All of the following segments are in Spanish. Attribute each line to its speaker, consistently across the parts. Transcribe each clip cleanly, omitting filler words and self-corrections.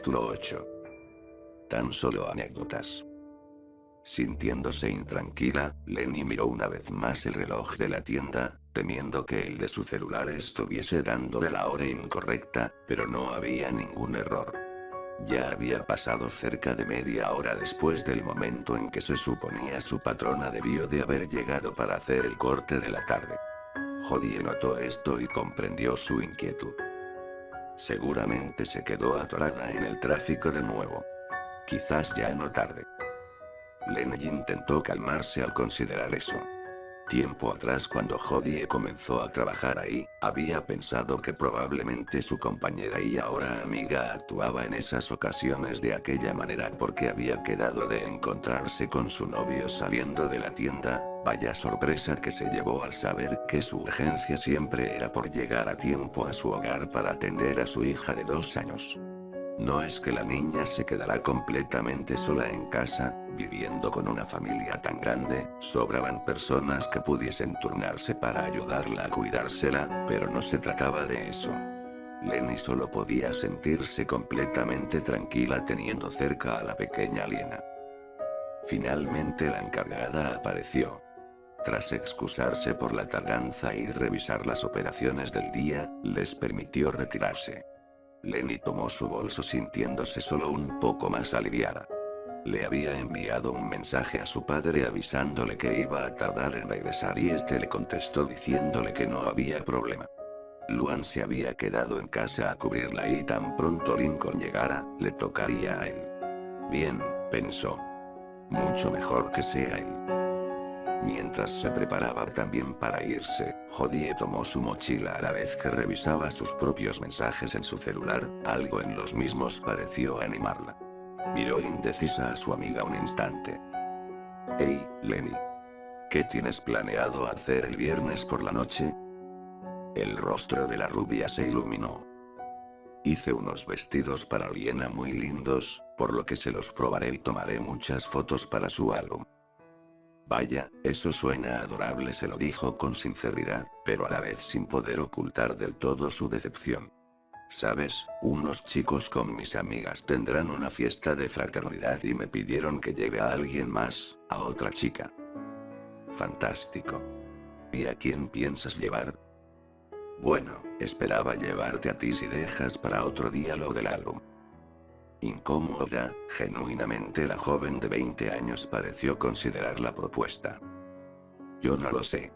Speaker 1: Capítulo 8. Tan solo anécdotas. Sintiéndose intranquila, Lenny miró una vez más el reloj de la tienda, temiendo que el de su celular estuviese dándole la hora incorrecta, pero no había ningún error. Ya había pasado cerca de media hora después del momento en que se suponía su patrona debió de haber llegado para hacer el corte de la tarde. Jodie notó esto y comprendió su inquietud. Seguramente se quedó atorada en el tráfico de nuevo. Quizás ya no tarde. Lenny intentó calmarse al considerar eso. Tiempo atrás, cuando Jodie comenzó a trabajar ahí, había pensado que probablemente su compañera y ahora amiga actuaba en esas ocasiones de aquella manera porque había quedado de encontrarse con su novio saliendo de la tienda. Vaya sorpresa que se llevó al saber que su urgencia siempre era por llegar a tiempo a su hogar para atender a su hija de 2 años. No es que la niña se quedará completamente sola en casa, viviendo con una familia tan grande, sobraban personas que pudiesen turnarse para ayudarla a cuidársela, pero no se trataba de eso. Lenny solo podía sentirse completamente tranquila teniendo cerca a la pequeña Liena. Finalmente la encargada apareció. Tras excusarse por la tardanza y revisar las operaciones del día, les permitió retirarse. Lenny tomó su bolso sintiéndose solo un poco más aliviada. Le había enviado un mensaje a su padre avisándole que iba a tardar en regresar y este le contestó diciéndole que no había problema. Luan se había quedado en casa a cubrirla y tan pronto Lincoln llegara, le tocaría a él. Bien, pensó. Mucho mejor que sea él. Mientras se preparaba también para irse, Jodie tomó su mochila a la vez que revisaba sus propios mensajes en su celular, algo en los mismos pareció animarla. Miró indecisa a su amiga un instante. Hey, Lenny. ¿Qué tienes planeado hacer el viernes por la noche? El rostro de la rubia se iluminó. Hice unos vestidos para Liena muy lindos, por lo que se los probaré y tomaré muchas fotos para su álbum. Vaya, eso suena adorable, se lo dijo con sinceridad, pero a la vez sin poder ocultar del todo su decepción. Sabes, unos chicos con mis amigas tendrán una fiesta de fraternidad y me pidieron que lleve a alguien más, a otra chica. Fantástico. ¿Y a quién piensas llevar? Bueno, esperaba llevarte a ti si dejas para otro día lo del álbum. Incómoda, genuinamente la joven de 20 años pareció considerar la propuesta. Yo no lo sé.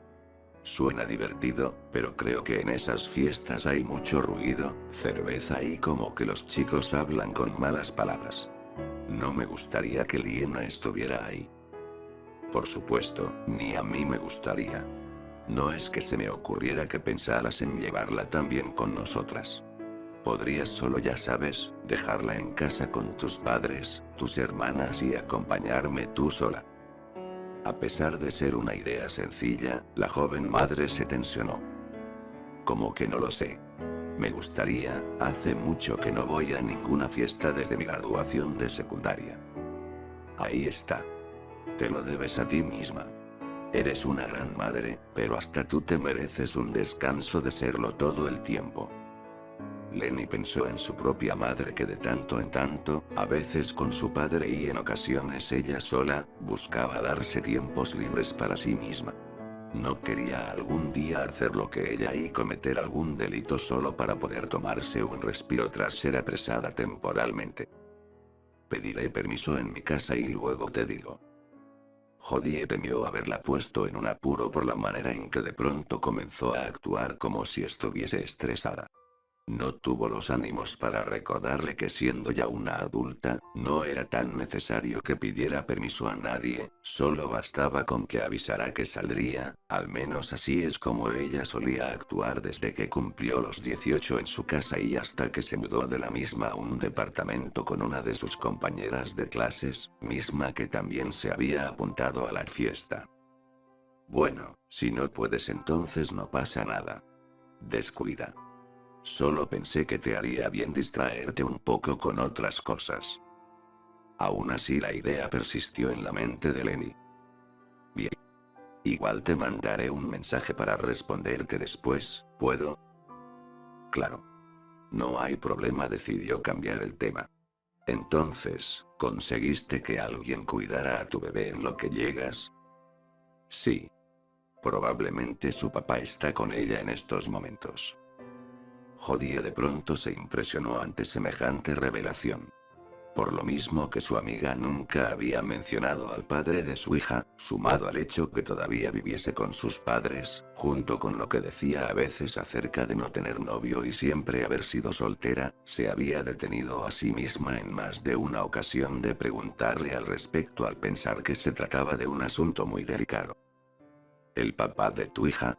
Speaker 1: Suena divertido, pero creo que en esas fiestas hay mucho ruido, cerveza y como que los chicos hablan con malas palabras. No me gustaría que Liena estuviera ahí. Por supuesto, ni a mí me gustaría. No es que se me ocurriera que pensaras en llevarla también con nosotras. Podrías solo, ya sabes, dejarla en casa con tus padres, tus hermanas y acompañarme tú sola. A pesar de ser una idea sencilla, la joven madre se tensionó. Como que no lo sé. Me gustaría, hace mucho que no voy a ninguna fiesta desde mi graduación de secundaria. Ahí está. Te lo debes a ti misma. Eres una gran madre, pero hasta tú te mereces un descanso de serlo todo el tiempo. Lenny pensó en su propia madre que de tanto en tanto, a veces con su padre y en ocasiones ella sola, buscaba darse tiempos libres para sí misma. No quería algún día hacer lo que ella y cometer algún delito solo para poder tomarse un respiro tras ser apresada temporalmente. Pediré permiso en mi casa y luego te digo. Jodie temió haberla puesto en un apuro por la manera en que de pronto comenzó a actuar como si estuviese estresada. No tuvo los ánimos para recordarle que siendo ya una adulta, no era tan necesario que pidiera permiso a nadie, solo bastaba con que avisara que saldría, al menos así es como ella solía actuar desde que cumplió los 18 en su casa y hasta que se mudó de la misma a un departamento con una de sus compañeras de clases, misma que también se había apuntado a la fiesta. Bueno, si no puedes entonces no pasa nada. Descuida. Solo pensé que te haría bien distraerte un poco con otras cosas. Aún así la idea persistió en la mente de Lenny. Bien. Igual te mandaré un mensaje para responderte después, ¿puedo? Claro. No hay problema, decidió cambiar el tema. Entonces, ¿conseguiste que alguien cuidara a tu bebé en lo que llegas? Sí. Probablemente su papá está con ella en estos momentos. Jodie de pronto se impresionó ante semejante revelación. Por lo mismo que su amiga nunca había mencionado al padre de su hija, sumado al hecho que todavía viviese con sus padres, junto con lo que decía a veces acerca de no tener novio y siempre haber sido soltera, se había detenido a sí misma en más de una ocasión de preguntarle al respecto al pensar que se trataba de un asunto muy delicado. ¿El papá de tu hija?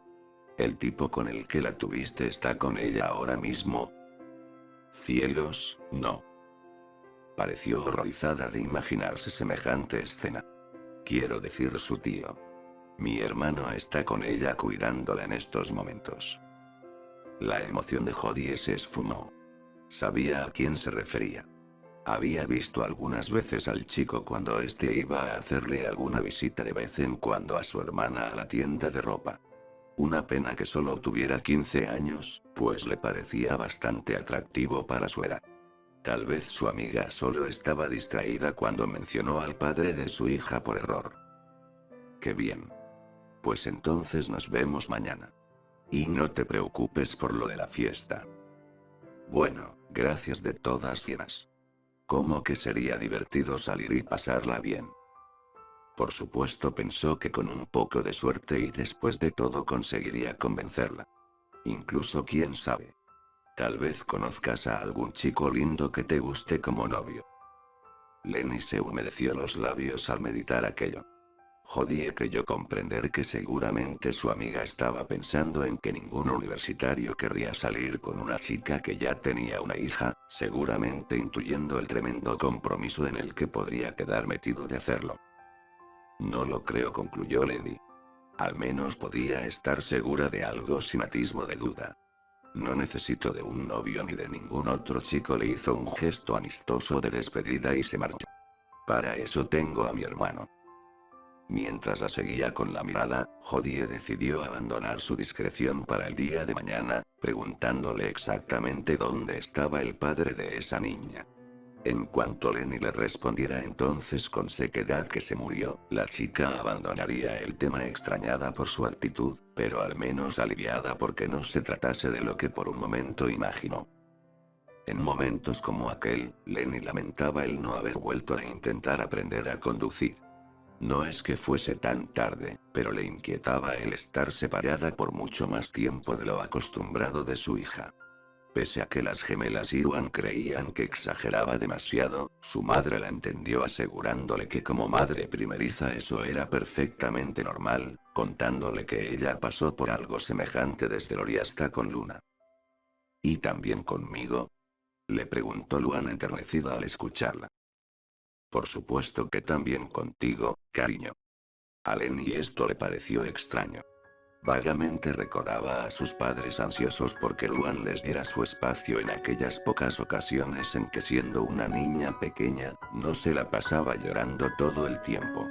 Speaker 1: ¿El tipo con el que la tuviste está con ella ahora mismo? Cielos, no. Pareció horrorizada de imaginarse semejante escena. Quiero decir su tío. Mi hermano está con ella cuidándola en estos momentos. La emoción de Jodie se esfumó. Sabía a quién se refería. Había visto algunas veces al chico cuando éste iba a hacerle alguna visita de vez en cuando a su hermana a la tienda de ropa. Una pena que solo tuviera 15 años, pues le parecía bastante atractivo para su edad. Tal vez su amiga solo estaba distraída cuando mencionó al padre de su hija por error. Qué bien. Pues entonces nos vemos mañana. Y no te preocupes por lo de la fiesta. Bueno, gracias de todas cienas. ¿Cómo que sería divertido salir y pasarla bien? Por supuesto pensó que con un poco de suerte y después de todo conseguiría convencerla. Incluso quién sabe. Tal vez conozcas a algún chico lindo que te guste como novio. Lenny se humedeció los labios al meditar aquello. Jodie creyó comprender que seguramente su amiga estaba pensando en que ningún universitario querría salir con una chica que ya tenía una hija, seguramente intuyendo el tremendo compromiso en el que podría quedar metido de hacerlo. No lo creo, concluyó Lenny. Al menos podía estar segura de algo sin atisbo de duda. No necesito de un novio ni de ningún otro chico. Le hizo un gesto amistoso de despedida y se marchó. Para eso tengo a mi hermano. Mientras la seguía con la mirada, Jodie decidió abandonar su discreción para el día de mañana, preguntándole exactamente dónde estaba el padre de esa niña. En cuanto Lenny le respondiera entonces con sequedad que se murió, la chica abandonaría el tema extrañada por su actitud, pero al menos aliviada porque no se tratase de lo que por un momento imaginó. En momentos como aquel, Lenny lamentaba el no haber vuelto a intentar aprender a conducir. No es que fuese tan tarde, pero le inquietaba el estar separada por mucho más tiempo de lo acostumbrado de su hija. Pese a que las gemelas Irwan creían que exageraba demasiado, su madre la entendió asegurándole que como madre primeriza eso era perfectamente normal, contándole que ella pasó por algo semejante desde Lori hasta con Luna. ¿Y también conmigo? Le preguntó Luan enternecida al escucharla. Por supuesto que también contigo, cariño. A Lenny esto le pareció extraño. Vagamente recordaba a sus padres ansiosos porque Luan les diera su espacio en aquellas pocas ocasiones en que siendo una niña pequeña, no se la pasaba llorando todo el tiempo.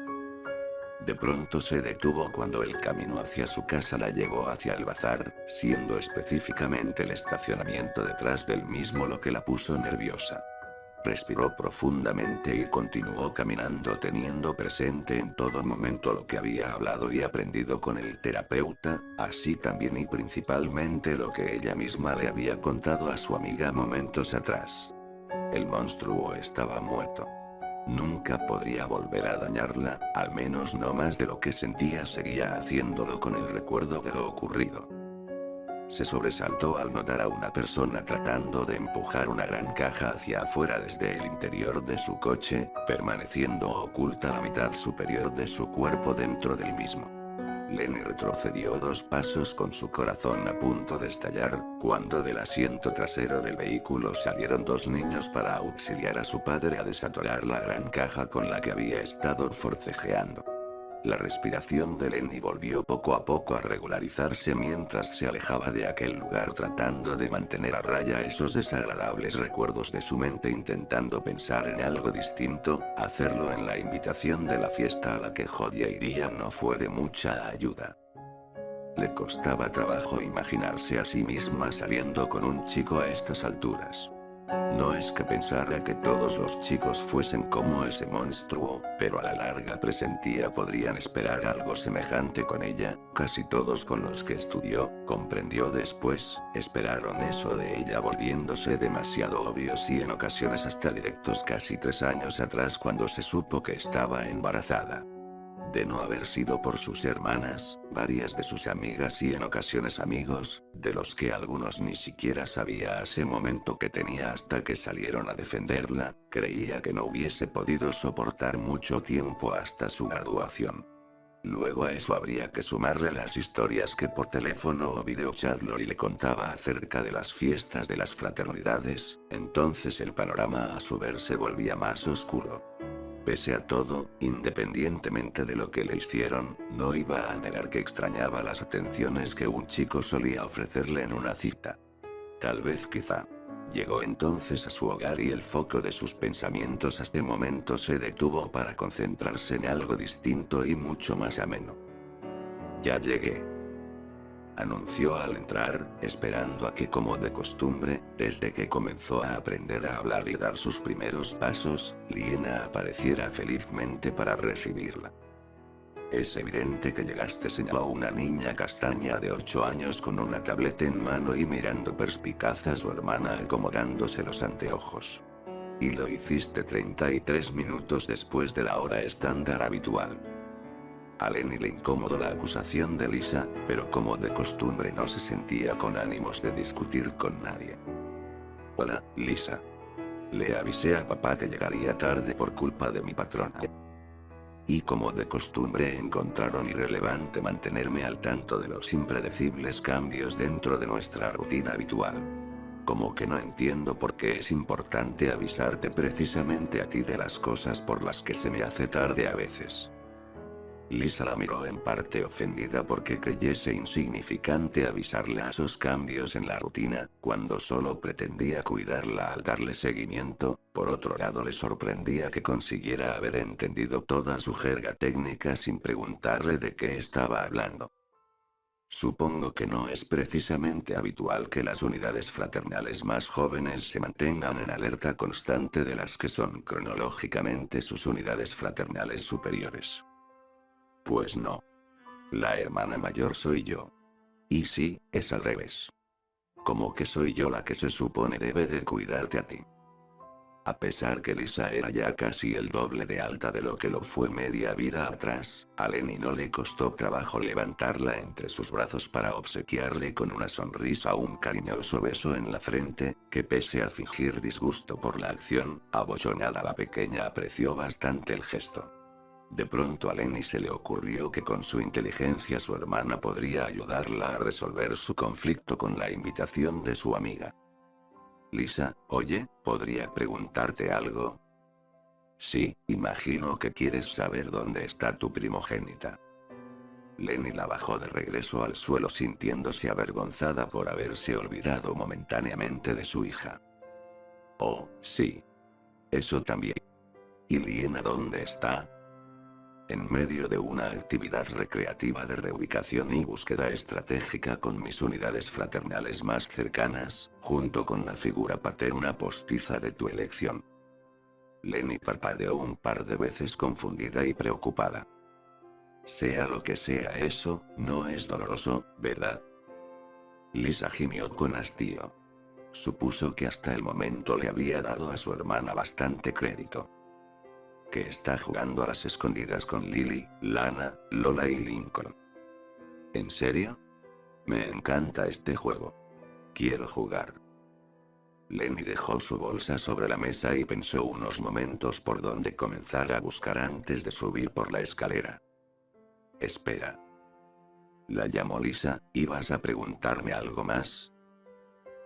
Speaker 1: De pronto se detuvo cuando el camino hacia su casa la llevó hacia el bazar, siendo específicamente el estacionamiento detrás del mismo lo que la puso nerviosa. Respiró profundamente y continuó caminando teniendo presente en todo momento lo que había hablado y aprendido con el terapeuta, así también y principalmente lo que ella misma le había contado a su amiga momentos atrás. El monstruo estaba muerto. Nunca podría volver a dañarla, al menos no más de lo que sentía. Seguía haciéndolo con el recuerdo de lo ocurrido. Se sobresaltó al notar a una persona tratando de empujar una gran caja hacia afuera desde el interior de su coche, permaneciendo oculta la mitad superior de su cuerpo dentro del mismo. Lenny retrocedió 2 pasos con su corazón a punto de estallar, cuando del asiento trasero del vehículo salieron 2 niños para auxiliar a su padre a desatorar la gran caja con la que había estado forcejeando. La respiración de Lenny volvió poco a poco a regularizarse mientras se alejaba de aquel lugar tratando de mantener a raya esos desagradables recuerdos de su mente intentando pensar en algo distinto. Hacerlo en la invitación de la fiesta a la que Jodie iría no fue de mucha ayuda. Le costaba trabajo imaginarse a sí misma saliendo con un chico a estas alturas. No es que pensara que todos los chicos fuesen como ese monstruo, pero a la larga presentía podrían esperar algo semejante con ella. Casi todos con los que estudió, comprendió después, esperaron eso de ella, volviéndose demasiado obvios y en ocasiones hasta directos casi 3 años atrás cuando se supo que estaba embarazada. De no haber sido por sus hermanas, varias de sus amigas y en ocasiones amigos, de los que algunos ni siquiera sabía a ese momento que tenía hasta que salieron a defenderla, creía que no hubiese podido soportar mucho tiempo hasta su graduación. Luego a eso habría que sumarle las historias que por teléfono o videochat Lori le contaba acerca de las fiestas de las fraternidades, entonces el panorama a su ver se volvía más oscuro. Pese a todo, independientemente de lo que le hicieron, no iba a negar que extrañaba las atenciones que un chico solía ofrecerle en una cita. Tal vez quizá. Llegó entonces a su hogar y el foco de sus pensamientos hasta el momento se detuvo para concentrarse en algo distinto y mucho más ameno. Ya llegué, anunció al entrar, esperando a que como de costumbre, desde que comenzó a aprender a hablar y dar sus primeros pasos, Liena apareciera felizmente para recibirla. Es evidente que llegaste, señaló una niña castaña de 8 años con una tableta en mano y mirando perspicaz a su hermana acomodándose los anteojos. Y lo hiciste 33 minutos después de la hora estándar habitual. A Lenny le incomodó la acusación de Lisa, pero como de costumbre no se sentía con ánimos de discutir con nadie. Hola, Lisa. Le avisé a papá que llegaría tarde por culpa de mi patrona. Y como de costumbre encontraron irrelevante mantenerme al tanto de los impredecibles cambios dentro de nuestra rutina habitual. Como que no entiendo por qué es importante avisarte precisamente a ti de las cosas por las que se me hace tarde a veces. Lisa la miró en parte ofendida porque creyese insignificante avisarle a esos cambios en la rutina, cuando solo pretendía cuidarla al darle seguimiento. Por otro lado le sorprendía que consiguiera haber entendido toda su jerga técnica sin preguntarle de qué estaba hablando. Supongo que no es precisamente habitual que las unidades fraternales más jóvenes se mantengan en alerta constante de las que son cronológicamente sus unidades fraternales superiores. Pues no. La hermana mayor soy yo. Y sí, es al revés. Como que soy yo la que se supone debe de cuidarte a ti. A pesar que Lisa era ya casi el doble de alta de lo que lo fue media vida atrás, a Lenny no le costó trabajo levantarla entre sus brazos para obsequiarle con una sonrisa un cariñoso beso en la frente, que pese a fingir disgusto por la acción, abochonada la pequeña apreció bastante el gesto. De pronto a Lenny se le ocurrió que con su inteligencia su hermana podría ayudarla a resolver su conflicto con la invitación de su amiga. Lisa, oye, ¿podría preguntarte algo? Sí, imagino que quieres saber dónde está tu primogénita. Lenny la bajó de regreso al suelo sintiéndose avergonzada por haberse olvidado momentáneamente de su hija. Oh, sí. Eso también. ¿Y Liena dónde está? En medio de una actividad recreativa de reubicación y búsqueda estratégica con mis unidades fraternales más cercanas, junto con la figura paterna postiza de tu elección. Lenny parpadeó un par de veces confundida y preocupada. Sea lo que sea eso, no es doloroso, ¿verdad? Lisa gimió con hastío. Supuso que hasta el momento le había dado a su hermana bastante crédito. Que está jugando a las escondidas con Lily, Lana, Lola y Lincoln. ¿En serio? Me encanta este juego. Quiero jugar. Lenny dejó su bolsa sobre la mesa y pensó unos momentos por dónde comenzar a buscar antes de subir por la escalera. Espera. La llamó Lisa, ¿ibas a preguntarme algo más?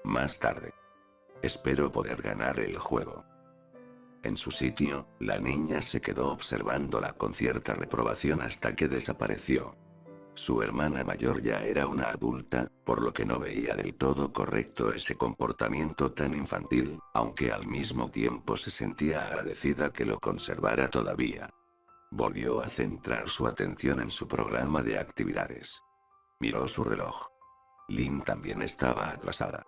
Speaker 1: Más tarde. Espero poder ganar el juego. En su sitio, la niña se quedó observándola con cierta reprobación hasta que desapareció. Su hermana mayor ya era una adulta, por lo que no veía del todo correcto ese comportamiento tan infantil, aunque al mismo tiempo se sentía agradecida que lo conservara todavía. Volvió a centrar su atención en su programa de actividades. Miró su reloj. Lynn también estaba atrasada.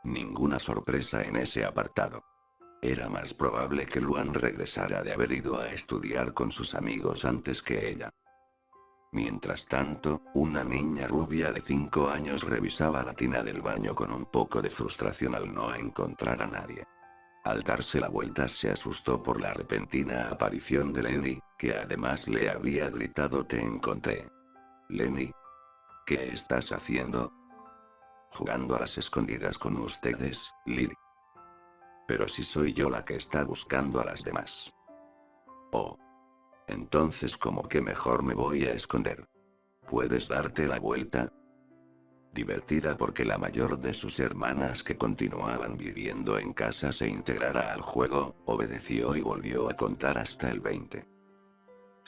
Speaker 1: Ninguna sorpresa en ese apartado. Era más probable que Luan regresara de haber ido a estudiar con sus amigos antes que ella. Mientras tanto, una niña rubia de 5 años revisaba la tina del baño con un poco de frustración al no encontrar a nadie. Al darse la vuelta se asustó por la repentina aparición de Lenny, que además le había gritado «Te encontré». «Lenny, ¿qué estás haciendo?» «Jugando a las escondidas con ustedes, Lily». «Pero si soy yo la que está buscando a las demás». «Oh. Entonces como que mejor me voy a esconder. ¿Puedes darte la vuelta?» Divertida porque la mayor de sus hermanas que continuaban viviendo en casa se integrara al juego, obedeció y volvió a contar hasta el 20.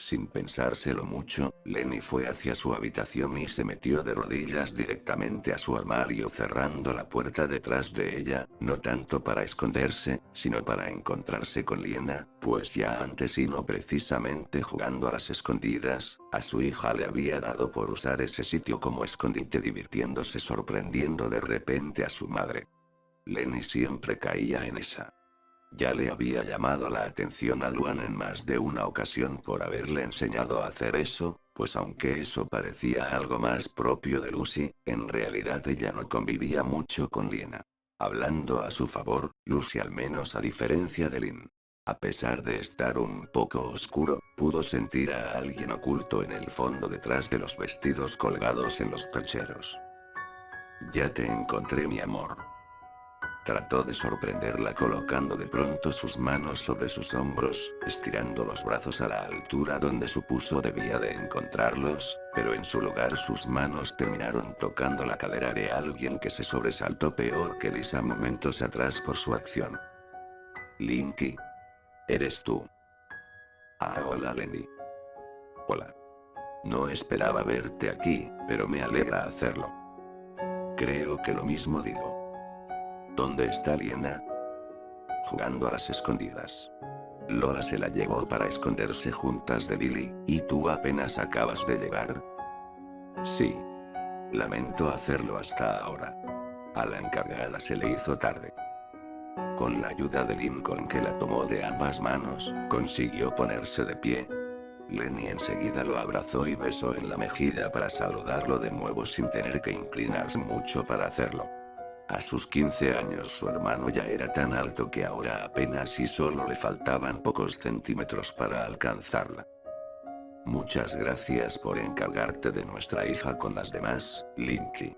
Speaker 1: Sin pensárselo mucho, Lenny fue hacia su habitación y se metió de rodillas directamente a su armario cerrando la puerta detrás de ella, no tanto para esconderse, sino para encontrarse con Liena, pues ya antes y no precisamente jugando a las escondidas, a su hija le había dado por usar ese sitio como escondite divirtiéndose sorprendiendo de repente a su madre. Lenny siempre caía en esa. Ya le había llamado la atención a Luan en más de una ocasión por haberle enseñado a hacer eso, pues aunque eso parecía algo más propio de Lucy, en realidad ella no convivía mucho con Liena. Hablando a su favor, Lucy al menos a diferencia de Lynn. A pesar de estar un poco oscuro, pudo sentir a alguien oculto en el fondo detrás de los vestidos colgados en los percheros. «Ya te encontré, mi amor». Trató de sorprenderla colocando de pronto sus manos sobre sus hombros, estirando los brazos a la altura donde supuso debía de encontrarlos, pero en su lugar sus manos terminaron tocando la cadera de alguien que se sobresaltó peor que Lisa momentos atrás por su acción. «Linky. ¿Eres tú?» «Ah, hola, Lenny». «Hola. No esperaba verte aquí, pero me alegra hacerlo». «Creo que lo mismo digo». «¿Dónde está Liena?» «Jugando a las escondidas. Lola se la llevó para esconderse juntas de Lily, ¿y tú apenas acabas de llegar?» «Sí. Lamento hacerlo hasta ahora. A la encargada se le hizo tarde». Con la ayuda de Lincoln que la tomó de ambas manos, consiguió ponerse de pie. Lenny enseguida lo abrazó y besó en la mejilla para saludarlo de nuevo sin tener que inclinarse mucho para hacerlo. A sus 15 años su hermano ya era tan alto que ahora apenas y solo le faltaban pocos centímetros para alcanzarla. «Muchas gracias por encargarte de nuestra hija con las demás, Linky.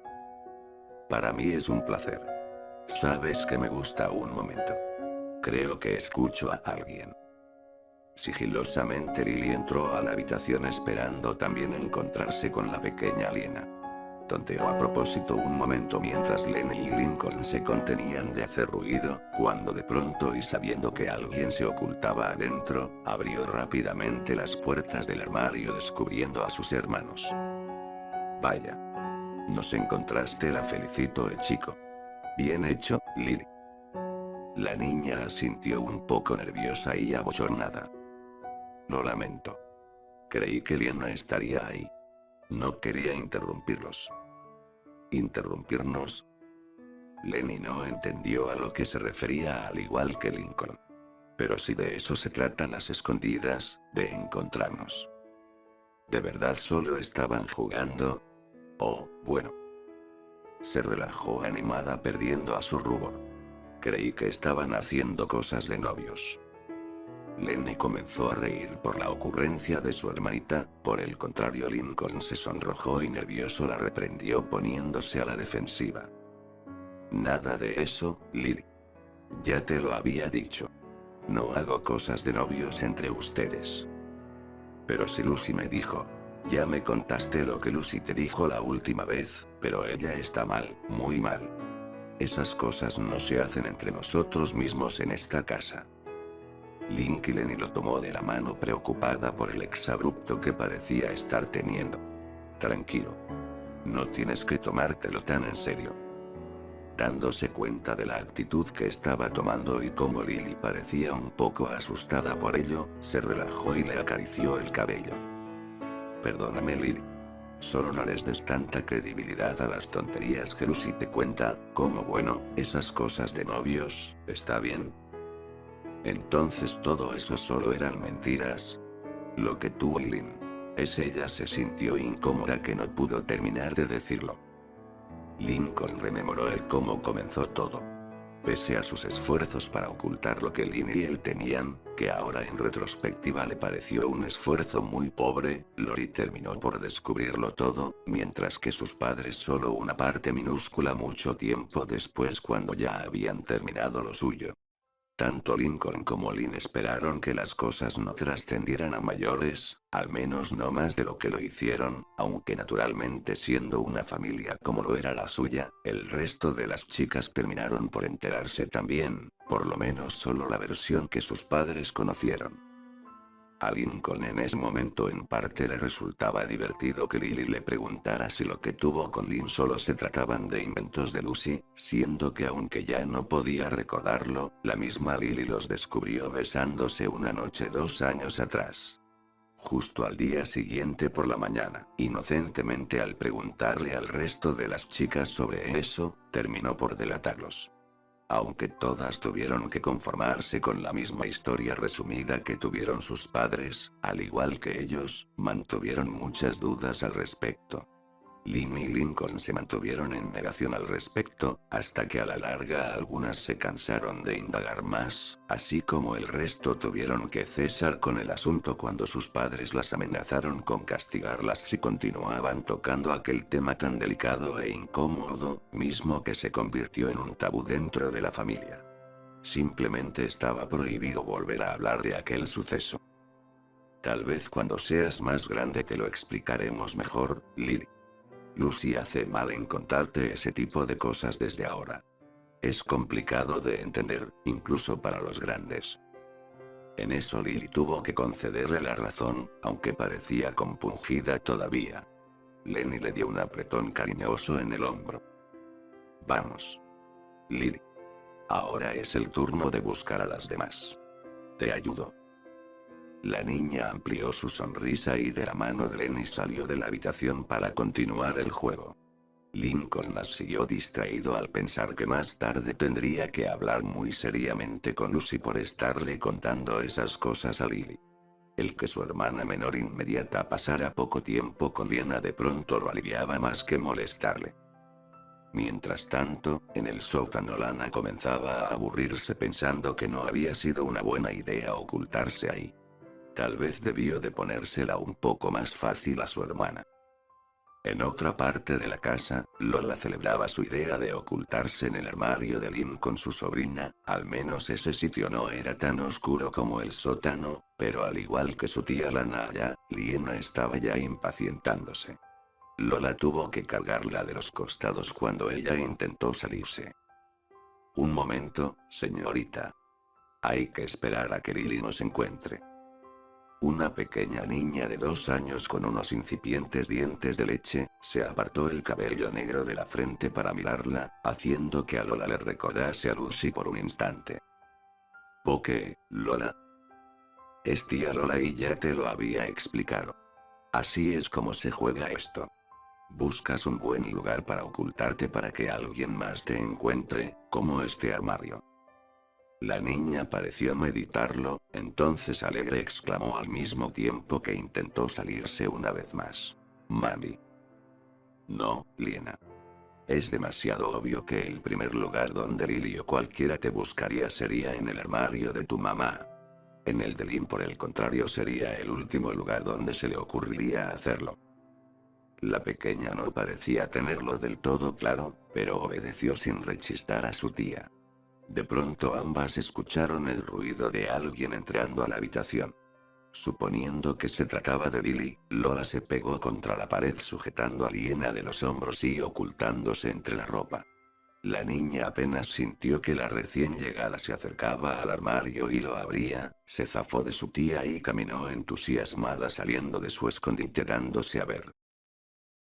Speaker 1: Para mí es un placer. Sabes que me gusta un momento. Creo que escucho a alguien». Sigilosamente Lily entró a la habitación esperando también encontrarse con la pequeña Liena. Tonteó a propósito un momento mientras Lenny y Lincoln se contenían de hacer ruido, cuando de pronto y sabiendo que alguien se ocultaba adentro, abrió rápidamente las puertas del armario descubriendo a sus hermanos. «Vaya. Nos encontraste, la felicito, chico. Bien hecho, Lily». La niña asintió un poco nerviosa y abochornada. «Lo lamento. Creí que Liena estaría ahí. No quería interrumpirlos». «¿Interrumpirnos?» Lenny no entendió a lo que se refería al igual que Lincoln. «Pero si de eso se tratan las escondidas, de encontrarnos». ¿De verdad solo estaban jugando? Oh, bueno. Se relajó animada perdiendo a su rubor. Creí que estaban haciendo cosas de novios. Lenny comenzó a reír por la ocurrencia de su hermanita, por el contrario Lincoln se sonrojó y nervioso la reprendió poniéndose a la defensiva. «Nada de eso, Lily. Ya te lo había dicho. No hago cosas de novios entre ustedes». «Pero si Lucy me dijo». «Ya me contaste lo que Lucy te dijo la última vez, pero ella está mal, muy mal. Esas cosas no se hacen entre nosotros mismos en esta casa». Linky Lenny lo tomó de la mano preocupada por el exabrupto que parecía estar teniendo. «Tranquilo. No tienes que tomártelo tan en serio». Dándose cuenta de la actitud que estaba tomando y cómo Lily parecía un poco asustada por ello, se relajó y le acarició el cabello. «Perdóname, Lily. Solo no les des tanta credibilidad a las tonterías que Lucy te cuenta, como bueno, esas cosas de novios, ¿está bien? Entonces todo eso solo eran mentiras. Lo que tú y Lynn. Ella se sintió incómoda que no pudo terminar de decirlo. Lincoln rememoró el cómo comenzó todo. Pese a sus esfuerzos para ocultar lo que Lynn y él tenían, que ahora en retrospectiva le pareció un esfuerzo muy pobre, Lori terminó por descubrirlo todo, mientras que sus padres solo una parte minúscula mucho tiempo después cuando ya habían terminado lo suyo. Tanto Lincoln como Lynn esperaron que las cosas no trascendieran a mayores, al menos no más de lo que lo hicieron, aunque naturalmente siendo una familia como lo era la suya, el resto de las chicas terminaron por enterarse también, por lo menos solo la versión que sus padres conocieron. A Lincoln en ese momento en parte le resultaba divertido que Lily le preguntara si lo que tuvo con Lynn solo se trataban de inventos de Lucy, siendo que aunque ya no podía recordarlo, la misma Lily los descubrió besándose una noche 2 años atrás. Justo al día siguiente por la mañana, inocentemente al preguntarle al resto de las chicas sobre eso, terminó por delatarlos. Aunque todas tuvieron que conformarse con la misma historia resumida que tuvieron sus padres, al igual que ellos, mantuvieron muchas dudas al respecto. Lynn y Lincoln se mantuvieron en negación al respecto, hasta que a la larga algunas se cansaron de indagar más, así como el resto tuvieron que cesar con el asunto cuando sus padres las amenazaron con castigarlas si continuaban tocando aquel tema tan delicado e incómodo, mismo que se convirtió en un tabú dentro de la familia. Simplemente estaba prohibido volver a hablar de aquel suceso. Tal vez cuando seas más grande te lo explicaremos mejor, Lily. Lucy hace mal en contarte ese tipo de cosas desde ahora. Es complicado de entender, incluso para los grandes. En eso Lily tuvo que concederle la razón, aunque parecía compungida todavía. Lenny le dio un apretón cariñoso en el hombro. Vamos. Lily. Ahora es el turno de buscar a las demás. Te ayudo. La niña amplió su sonrisa y de la mano de Lenny salió de la habitación para continuar el juego. Lincoln las siguió distraído al pensar que más tarde tendría que hablar muy seriamente con Lucy por estarle contando esas cosas a Lily. El que su hermana menor inmediata pasara poco tiempo con Liana de pronto lo aliviaba más que molestarle. Mientras tanto, en el sótano Lana comenzaba a aburrirse pensando que no había sido una buena idea ocultarse ahí. Tal vez debió de ponérsela un poco más fácil a su hermana. En otra parte de la casa, Lola celebraba su idea de ocultarse en el armario de Lynn con su sobrina, al menos ese sitio no era tan oscuro como el sótano, pero al igual que su tía Lana allá, Liena estaba ya impacientándose. Lola tuvo que cargarla de los costados cuando ella intentó salirse. Un momento, señorita. Hay que esperar a que Lily nos encuentre. Una pequeña niña de 2 años con unos incipientes dientes de leche, se apartó el cabello negro de la frente para mirarla, haciendo que a Lola le recordase a Lucy por un instante. ¿Por qué, Lola? Es tía Lola y ya te lo había explicado. Así es como se juega esto. Buscas un buen lugar para ocultarte para que alguien más te encuentre, como este armario. La niña pareció meditarlo, entonces alegre exclamó al mismo tiempo que intentó salirse una vez más. Mami. No, Liena. Es demasiado obvio que el primer lugar donde Lily o cualquiera te buscaría sería en el armario de tu mamá. En el de Lynn por el contrario sería el último lugar donde se le ocurriría hacerlo. La pequeña no parecía tenerlo del todo claro, pero obedeció sin rechistar a su tía. De pronto ambas escucharon el ruido de alguien entrando a la habitación. Suponiendo que se trataba de Lily, Lola se pegó contra la pared sujetando a Liena de los hombros y ocultándose entre la ropa. La niña apenas sintió que la recién llegada se acercaba al armario y lo abría, se zafó de su tía y caminó entusiasmada saliendo de su escondite dándose a ver.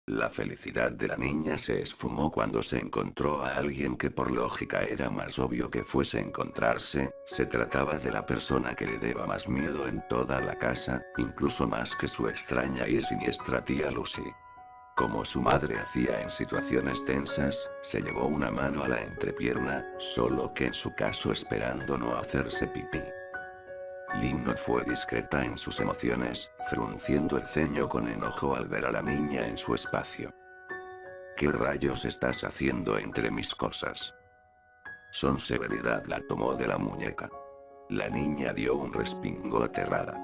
Speaker 1: La felicidad de la niña se esfumó cuando se encontró a alguien que por lógica era más obvio que fuese encontrarse, se trataba de la persona que le deba más miedo en toda la casa, incluso más que su extraña y siniestra tía Lucy. Como su madre hacía en situaciones tensas, se llevó una mano a la entrepierna, solo que en su caso esperando no hacerse pipí. Lynn no fue discreta en sus emociones, frunciendo el ceño con enojo al ver a la niña en su espacio. ¿Qué rayos estás haciendo entre mis cosas? Son severidad la tomó de la muñeca. La niña dio un respingo aterrada.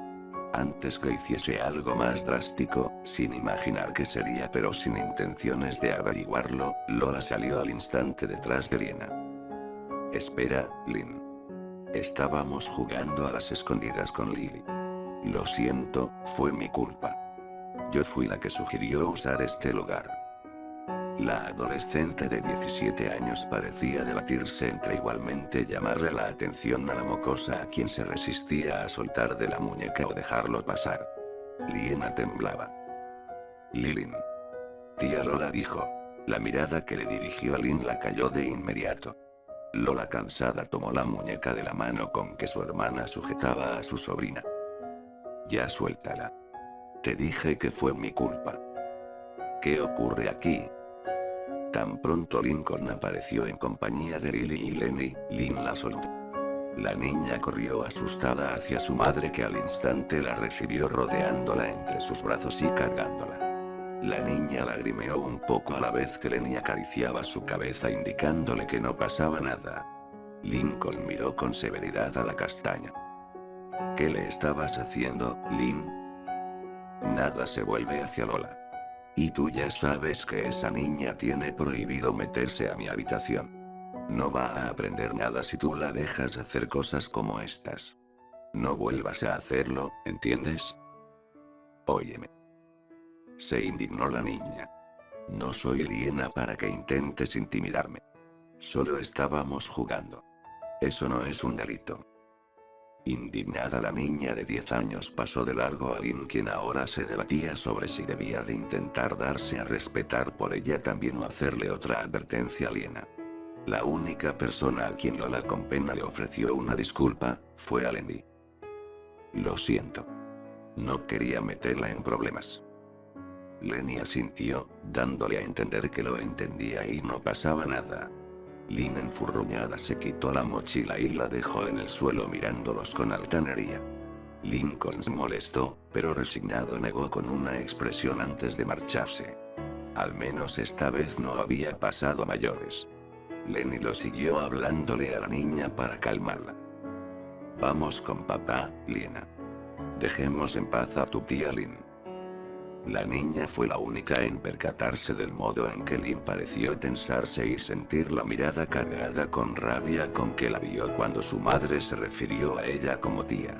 Speaker 1: Antes que hiciese algo más drástico, sin imaginar qué sería pero sin intenciones de averiguarlo, Lola salió al instante detrás de Liena. Espera, Lynn. Estábamos jugando a las escondidas con Lily. Lo siento, fue mi culpa. Yo fui la que sugirió usar este lugar. La adolescente de 17 años parecía debatirse entre igualmente llamarle la atención a la mocosa a quien se resistía a soltar de la muñeca o dejarlo pasar. Liena temblaba. Lilin. Tía Lola dijo. La mirada que le dirigió a Lynn la cayó de inmediato. Lola cansada tomó la muñeca de la mano con que su hermana sujetaba a su sobrina. Ya suéltala. Te dije que fue mi culpa. ¿Qué ocurre aquí? Tan pronto Lincoln apareció en compañía de Lily y Lenny, Lynn la soltó. La niña corrió asustada hacia su madre que al instante la recibió rodeándola entre sus brazos y cargándola. La niña lagrimeó un poco a la vez que Lenny acariciaba su cabeza indicándole que no pasaba nada. Lincoln miró con severidad a la castaña. ¿Qué le estabas haciendo, Lynn? Nada se vuelve hacia Lola. Y tú ya sabes que esa niña tiene prohibido meterse a mi habitación. No va a aprender nada si tú la dejas hacer cosas como estas. No vuelvas a hacerlo, ¿entiendes? Óyeme. Se indignó la niña. No soy Liena para que intentes intimidarme. Solo estábamos jugando. Eso no es un delito. Indignada la niña de 10 años pasó de largo a Lynn quien ahora se debatía sobre si debía de intentar darse a respetar por ella también o hacerle otra advertencia a Liena. La única persona a quien Lola con pena le ofreció una disculpa, fue a Lenny. Lo siento. No quería meterla en problemas. Lenny asintió, dándole a entender que lo entendía y no pasaba nada. Lynn enfurruñada se quitó la mochila y la dejó en el suelo mirándolos con altanería. Lincoln se molestó, pero resignado negó con una expresión antes de marcharse. Al menos esta vez no había pasado a mayores. Lenny lo siguió hablándole a la niña para calmarla. Vamos con papá, Liena. Dejemos en paz a tu tía Lynn. La niña fue la única en percatarse del modo en que Lynn pareció tensarse y sentir la mirada cargada con rabia con que la vio cuando su madre se refirió a ella como tía.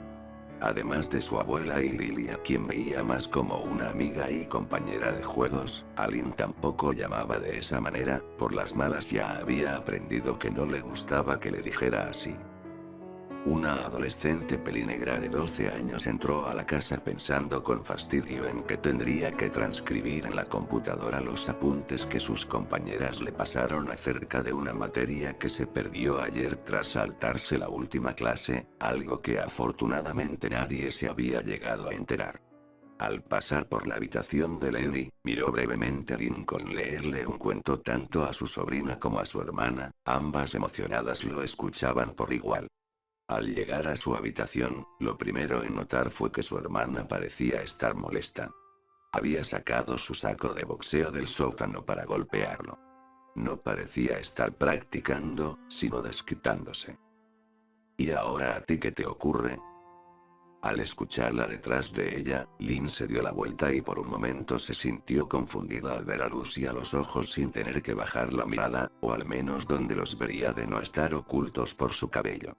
Speaker 1: Además de su abuela y Lily a quien veía más como una amiga y compañera de juegos, a Lynn tampoco llamaba de esa manera, por las malas ya había aprendido que no le gustaba que le dijera así. Una adolescente pelinegra de 12 años entró a la casa pensando con fastidio en que tendría que transcribir en la computadora los apuntes que sus compañeras le pasaron acerca de una materia que se perdió ayer tras saltarse la última clase, algo que afortunadamente nadie se había llegado a enterar. Al pasar por la habitación de Lenny, miró brevemente a Lincoln leerle un cuento tanto a su sobrina como a su hermana, ambas emocionadas lo escuchaban por igual. Al llegar a su habitación, lo primero en notar fue que su hermana parecía estar molesta. Había sacado su saco de boxeo del sótano para golpearlo. No parecía estar practicando, sino desquitándose. ¿Y ahora a ti qué te ocurre? Al escucharla detrás de ella, Lynn se dio la vuelta y por un momento se sintió confundida al ver a Lucy a los ojos sin tener que bajar la mirada, o al menos donde los vería de no estar ocultos por su cabello.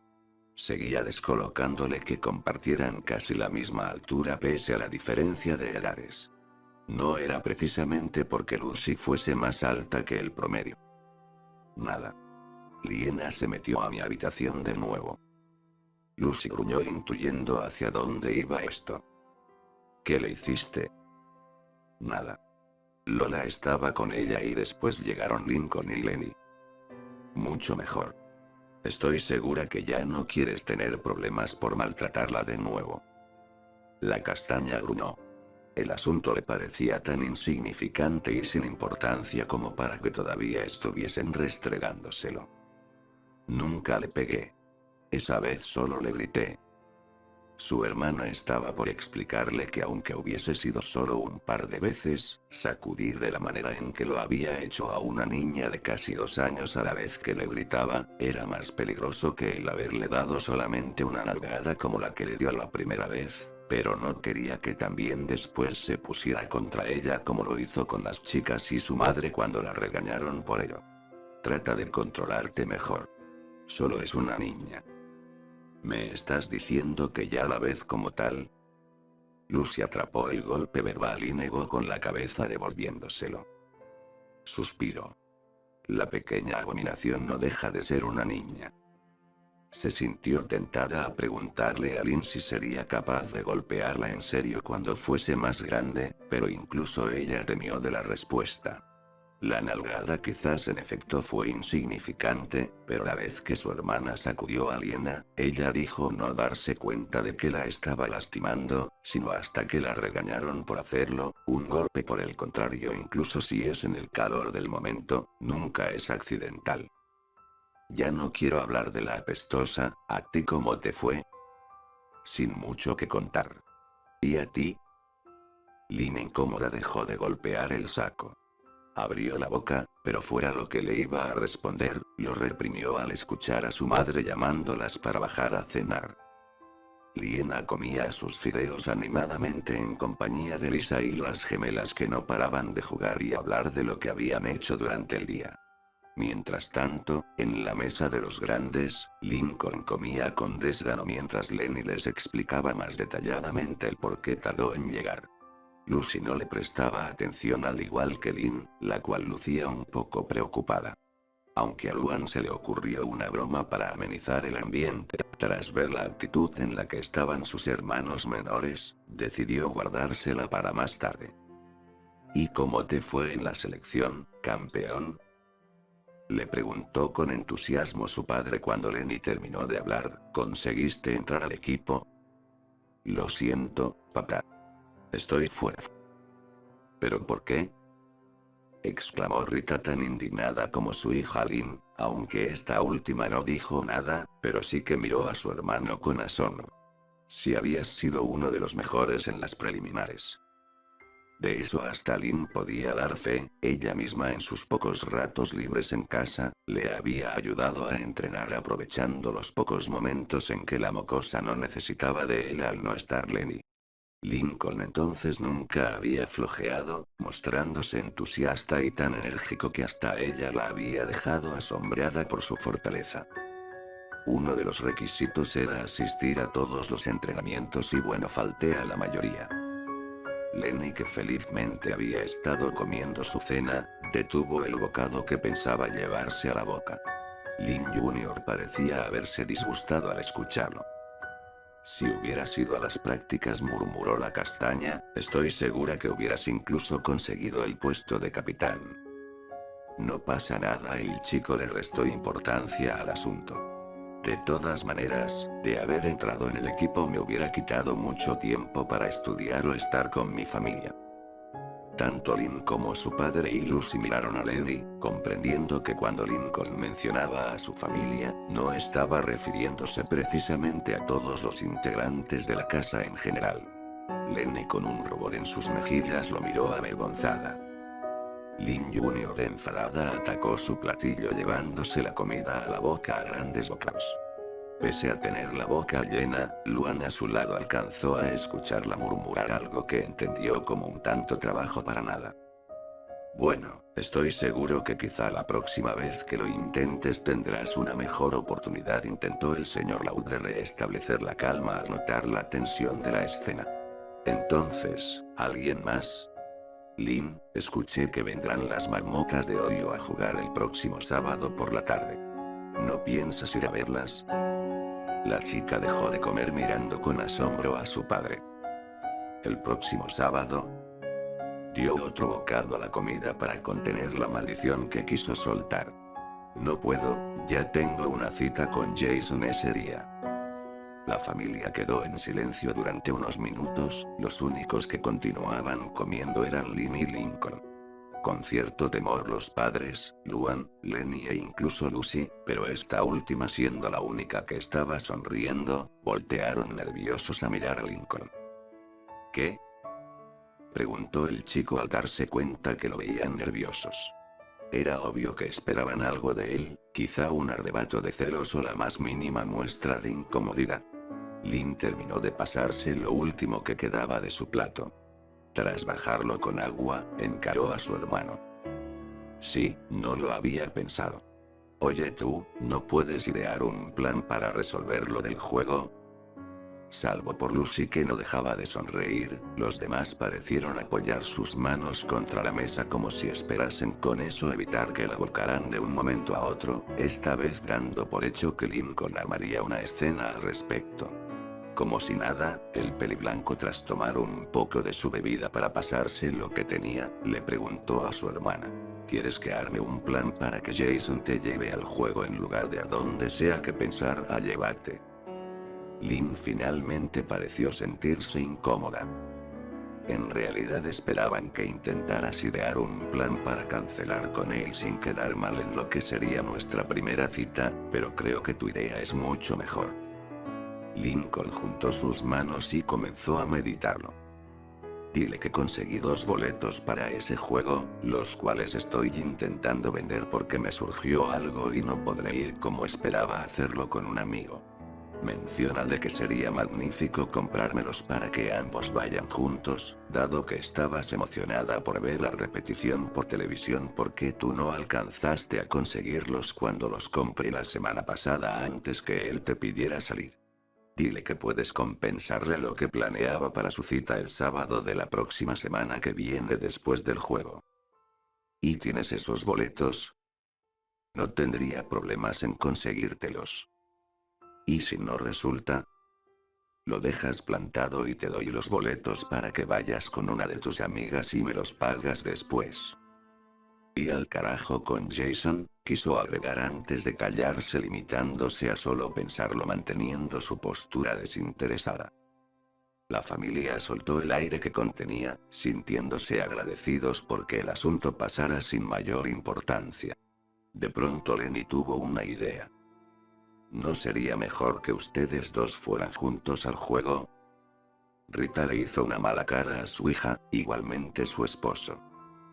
Speaker 1: Seguía descolocándole que compartieran casi la misma altura pese a la diferencia de edades. No era precisamente porque Lucy fuese más alta que el promedio. Nada. Liena se metió a mi habitación de nuevo. Lucy gruñó intuyendo hacia dónde iba esto. ¿Qué le hiciste? Nada. Lola estaba con ella y después llegaron Lincoln y Lenny. Mucho mejor. Estoy segura que ya no quieres tener problemas por maltratarla de nuevo. La castaña gruñó. El asunto le parecía tan insignificante y sin importancia como para que todavía estuviesen restregándoselo. Nunca le pegué. Esa vez solo le grité. Su hermana estaba por explicarle que aunque hubiese sido solo un par de veces, sacudir de la manera en que lo había hecho a una niña de casi 2 años a la vez que le gritaba, era más peligroso que el haberle dado solamente una nalgada como la que le dio la primera vez, pero no quería que también después se pusiera contra ella como lo hizo con las chicas y su madre cuando la regañaron por ello. Trata de controlarte mejor. Solo es una niña. ¿Me estás diciendo que ya la ves como tal? Lucy atrapó el golpe verbal y negó con la cabeza devolviéndoselo. Suspiró. La pequeña abominación no deja de ser una niña. Se sintió tentada a preguntarle a Lynn si sería capaz de golpearla en serio cuando fuese más grande, pero incluso ella temió de la respuesta. La nalgada quizás en efecto fue insignificante, pero la vez que su hermana sacudió a Liena, ella dijo no darse cuenta de que la estaba lastimando, sino hasta que la regañaron por hacerlo. Un golpe por el contrario, incluso si es en el calor del momento, nunca es accidental. Ya no quiero hablar de la apestosa. ¿A ti cómo te fue? Sin mucho que contar. ¿Y a ti? Lynn incómoda dejó de golpear el saco. Abrió la boca, pero fuera lo que le iba a responder, lo reprimió al escuchar a su madre llamándolas para bajar a cenar. Liena comía sus fideos animadamente en compañía de Lisa y las gemelas que no paraban de jugar y hablar de lo que habían hecho durante el día. Mientras tanto, en la mesa de los grandes, Lincoln comía con desgano mientras Lenny les explicaba más detalladamente el por qué tardó en llegar. Lucy no le prestaba atención al igual que Lynn, la cual lucía un poco preocupada. Aunque a Luan se le ocurrió una broma para amenizar el ambiente, tras ver la actitud en la que estaban sus hermanos menores, decidió guardársela para más tarde. ¿Y cómo te fue en la selección, campeón? Le preguntó con entusiasmo su padre cuando Lenny terminó de hablar. ¿Conseguiste entrar al equipo? Lo siento, papá. Estoy fuera. ¿Pero por qué? Exclamó Rita tan indignada como su hija Lynn, aunque esta última no dijo nada, pero sí que miró a su hermano con asombro. Si habías sido uno de los mejores en las preliminares. De eso hasta Lynn podía dar fe, ella misma en sus pocos ratos libres en casa, le había ayudado a entrenar aprovechando los pocos momentos en que la mocosa no necesitaba de él al no estar Lenny. Lincoln entonces nunca había flojeado, mostrándose entusiasta y tan enérgico que hasta ella la había dejado asombrada por su fortaleza. Uno de los requisitos era asistir a todos los entrenamientos y bueno, falté a la mayoría. Lenny, que felizmente había estado comiendo su cena, detuvo el bocado que pensaba llevarse a la boca. Lynn Jr. parecía haberse disgustado al escucharlo. Si hubieras ido a las prácticas, murmuró la castaña, estoy segura que hubieras incluso conseguido el puesto de capitán. No pasa nada, el chico le restó importancia al asunto. De todas maneras, de haber entrado en el equipo me hubiera quitado mucho tiempo para estudiar o estar con mi familia. Tanto Lynn como su padre y Lucy miraron a Lenny, comprendiendo que cuando Lincoln mencionaba a su familia, no estaba refiriéndose precisamente a todos los integrantes de la casa en general. Lenny, con un rubor en sus mejillas, lo miró avergonzada. Lynn Jr. enfadada atacó su platillo llevándose la comida a la boca a grandes bocados. Pese a tener la boca llena, Luan a su lado alcanzó a escucharla murmurar algo que entendió como un tanto trabajo para nada. Bueno, estoy seguro que quizá la próxima vez que lo intentes tendrás una mejor oportunidad, intentó el señor Laud de restablecer la calma al notar la tensión de la escena. Entonces, ¿alguien más? Lynn, escuché que vendrán las marmotas de Odio a jugar el próximo sábado por la tarde. ¿No piensas ir a verlas? La chica dejó de comer mirando con asombro a su padre. ¿El próximo sábado? Dio otro bocado a la comida para contener la maldición que quiso soltar. No puedo, ya tengo una cita con Jason ese día. La familia quedó en silencio durante unos minutos, los únicos que continuaban comiendo eran Lynn y Lincoln. Con cierto temor los padres, Luan, Lenny e incluso Lucy, pero esta última siendo la única que estaba sonriendo, voltearon nerviosos a mirar a Lincoln. ¿Qué? Preguntó el chico al darse cuenta que lo veían nerviosos. Era obvio que esperaban algo de él, quizá un arrebato de celos o la más mínima muestra de incomodidad. Lynn terminó de pasarse lo último que quedaba de su plato. Tras bajarlo con agua, encaró a su hermano. Sí, no lo había pensado. Oye tú, ¿no puedes idear un plan para resolver lo del juego? Salvo por Lucy que no dejaba de sonreír, los demás parecieron apoyar sus manos contra la mesa como si esperasen con eso evitar que la volcaran de un momento a otro, esta vez dando por hecho que Lincoln armaría una escena al respecto. Como si nada, el peliblanco tras tomar un poco de su bebida para pasarse lo que tenía, le preguntó a su hermana. ¿Quieres que arme un plan para que Jason te lleve al juego en lugar de a donde sea que pensar a llevarte? Lynn finalmente pareció sentirse incómoda. En realidad esperaban que intentaras idear un plan para cancelar con él sin quedar mal en lo que sería nuestra primera cita, pero creo que tu idea es mucho mejor. Lincoln juntó sus manos y comenzó a meditarlo. Dile que conseguí 2 boletos para ese juego, los cuales estoy intentando vender porque me surgió algo y no podré ir como esperaba hacerlo con un amigo. Menciónale que sería magnífico comprármelos para que ambos vayan juntos, dado que estabas emocionada por ver la repetición por televisión porque tú no alcanzaste a conseguirlos cuando los compré la semana pasada antes que él te pidiera salir. Dile que puedes compensarle lo que planeaba para su cita el sábado de la próxima semana que viene después del juego. ¿Y tienes esos boletos? No tendría problemas en conseguírtelos. ¿Y si no resulta? Lo dejas plantado y te doy los boletos para que vayas con una de tus amigas y me los pagas después. Y al carajo con Jason, quiso agregar antes de callarse limitándose a solo pensarlo manteniendo su postura desinteresada. La familia soltó el aire que contenía, sintiéndose agradecidos porque el asunto pasara sin mayor importancia. De pronto Lenny tuvo una idea. ¿No sería mejor que ustedes dos fueran juntos al juego? Rita le hizo una mala cara a su hija, igualmente su esposo.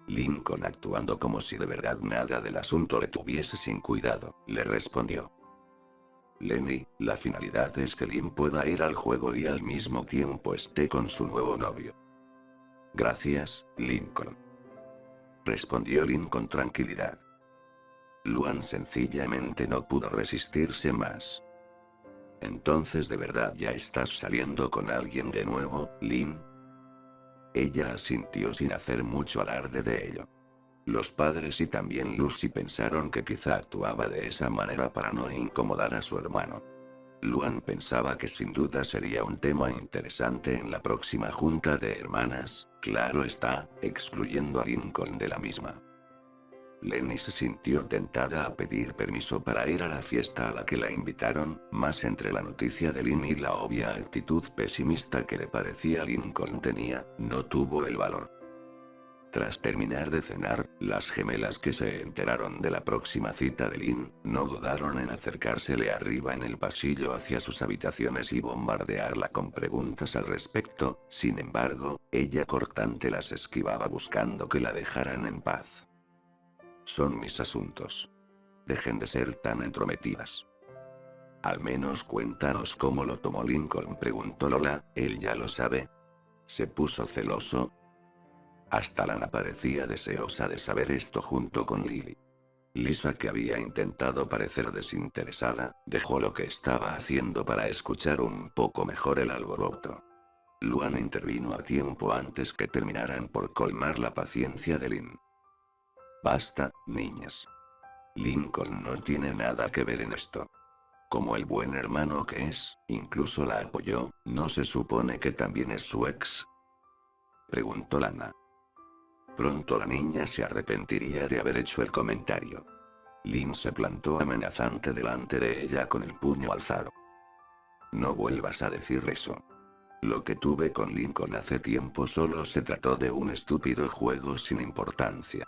Speaker 1: Lincoln, actuando como si de verdad nada del asunto le tuviese sin cuidado, le respondió. Lenny, la finalidad es que Lynn pueda ir al juego y al mismo tiempo esté con su nuevo novio. Gracias, Lincoln. Respondió Lynn con tranquilidad. Luan sencillamente no pudo resistirse más. Entonces de verdad ya estás saliendo con alguien de nuevo, Lynn. Ella asintió sin hacer mucho alarde de ello. Los padres y también Lucy pensaron que quizá actuaba de esa manera para no incomodar a su hermano. Luan pensaba que sin duda sería un tema interesante en la próxima junta de hermanas, claro está, excluyendo a Lincoln de la misma. Lenny se sintió tentada a pedir permiso para ir a la fiesta a la que la invitaron, más entre la noticia de Lynn y la obvia actitud pesimista que le parecía Lincoln tenía, no tuvo el valor. Tras terminar de cenar, las gemelas que se enteraron de la próxima cita de Lynn, no dudaron en acercársele arriba en el pasillo hacia sus habitaciones y bombardearla con preguntas al respecto, sin embargo, ella cortante las esquivaba buscando que la dejaran en paz. Son mis asuntos. Dejen de ser tan entrometidas. Al menos cuéntanos cómo lo tomó Lincoln, preguntó Lola, él ya lo sabe. Se puso celoso. Hasta Lana parecía deseosa de saber esto junto con Lily. Lisa, que había intentado parecer desinteresada, dejó lo que estaba haciendo para escuchar un poco mejor el alboroto. Luan intervino a tiempo antes que terminaran por colmar la paciencia de Lynn. Basta, niñas. Lincoln no tiene nada que ver en esto. Como el buen hermano que es, incluso la apoyó, ¿no se supone que también es su ex? Preguntó Lana. Pronto la niña se arrepentiría de haber hecho el comentario. Lynn se plantó amenazante delante de ella con el puño alzado. No vuelvas a decir eso. Lo que tuve con Lincoln hace tiempo solo se trató de un estúpido juego sin importancia.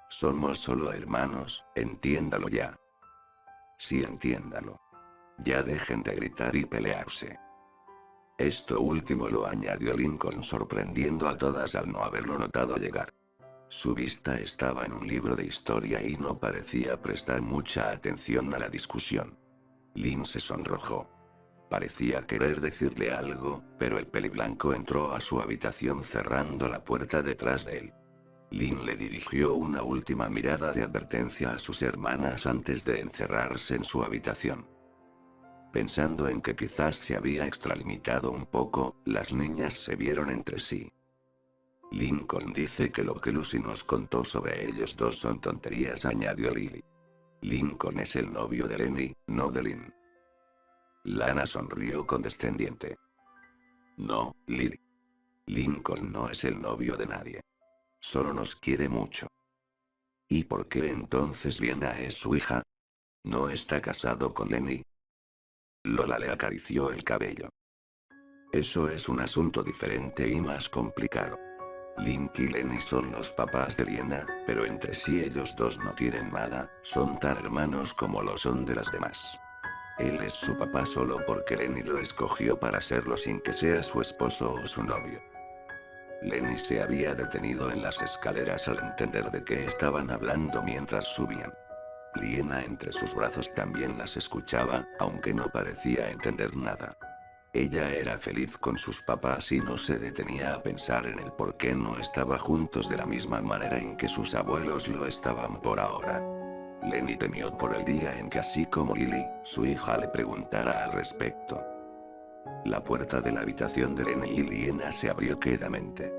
Speaker 1: Somos solo hermanos, entiéndalo ya. Sí, entiéndalo. Ya dejen de gritar y pelearse. Esto último lo añadió Lincoln, sorprendiendo a todas al no haberlo notado llegar. Su vista estaba en un libro de historia y no parecía prestar mucha atención a la discusión. Lynn se sonrojó. Parecía querer decirle algo, pero el peliblanco entró a su habitación cerrando la puerta detrás de él. Lynn le dirigió una última mirada de advertencia a sus hermanas antes de encerrarse en su habitación. Pensando en que quizás se había extralimitado un poco, las niñas se vieron entre sí. Lincoln dice que lo que Lucy nos contó sobre ellos dos son tonterías, añadió Lily. Lincoln es el novio de Lenny, no de Lynn. Lana sonrió condescendiente. No, Lily. Lincoln no es el novio de nadie. Solo nos quiere mucho. ¿Y por qué entonces Liana es su hija? ¿No está casado con Lenny? Lola le acarició el cabello. Eso es un asunto diferente y más complicado. Link y Lenny son los papás de Liana, pero entre sí ellos dos no tienen nada, son tan hermanos como lo son de las demás. Él es su papá solo porque Lenny lo escogió para serlo sin que sea su esposo o su novio. Lenny se había detenido en las escaleras al entender de qué estaban hablando mientras subían. Liena entre sus brazos también las escuchaba, aunque no parecía entender nada. Ella era feliz con sus papás y no se detenía a pensar en el por qué no estaba juntos de la misma manera en que sus abuelos lo estaban por ahora. Lenny temió por el día en que así como Lily, su hija le preguntara al respecto. La puerta de la habitación de Lenny y Liena se abrió quedamente.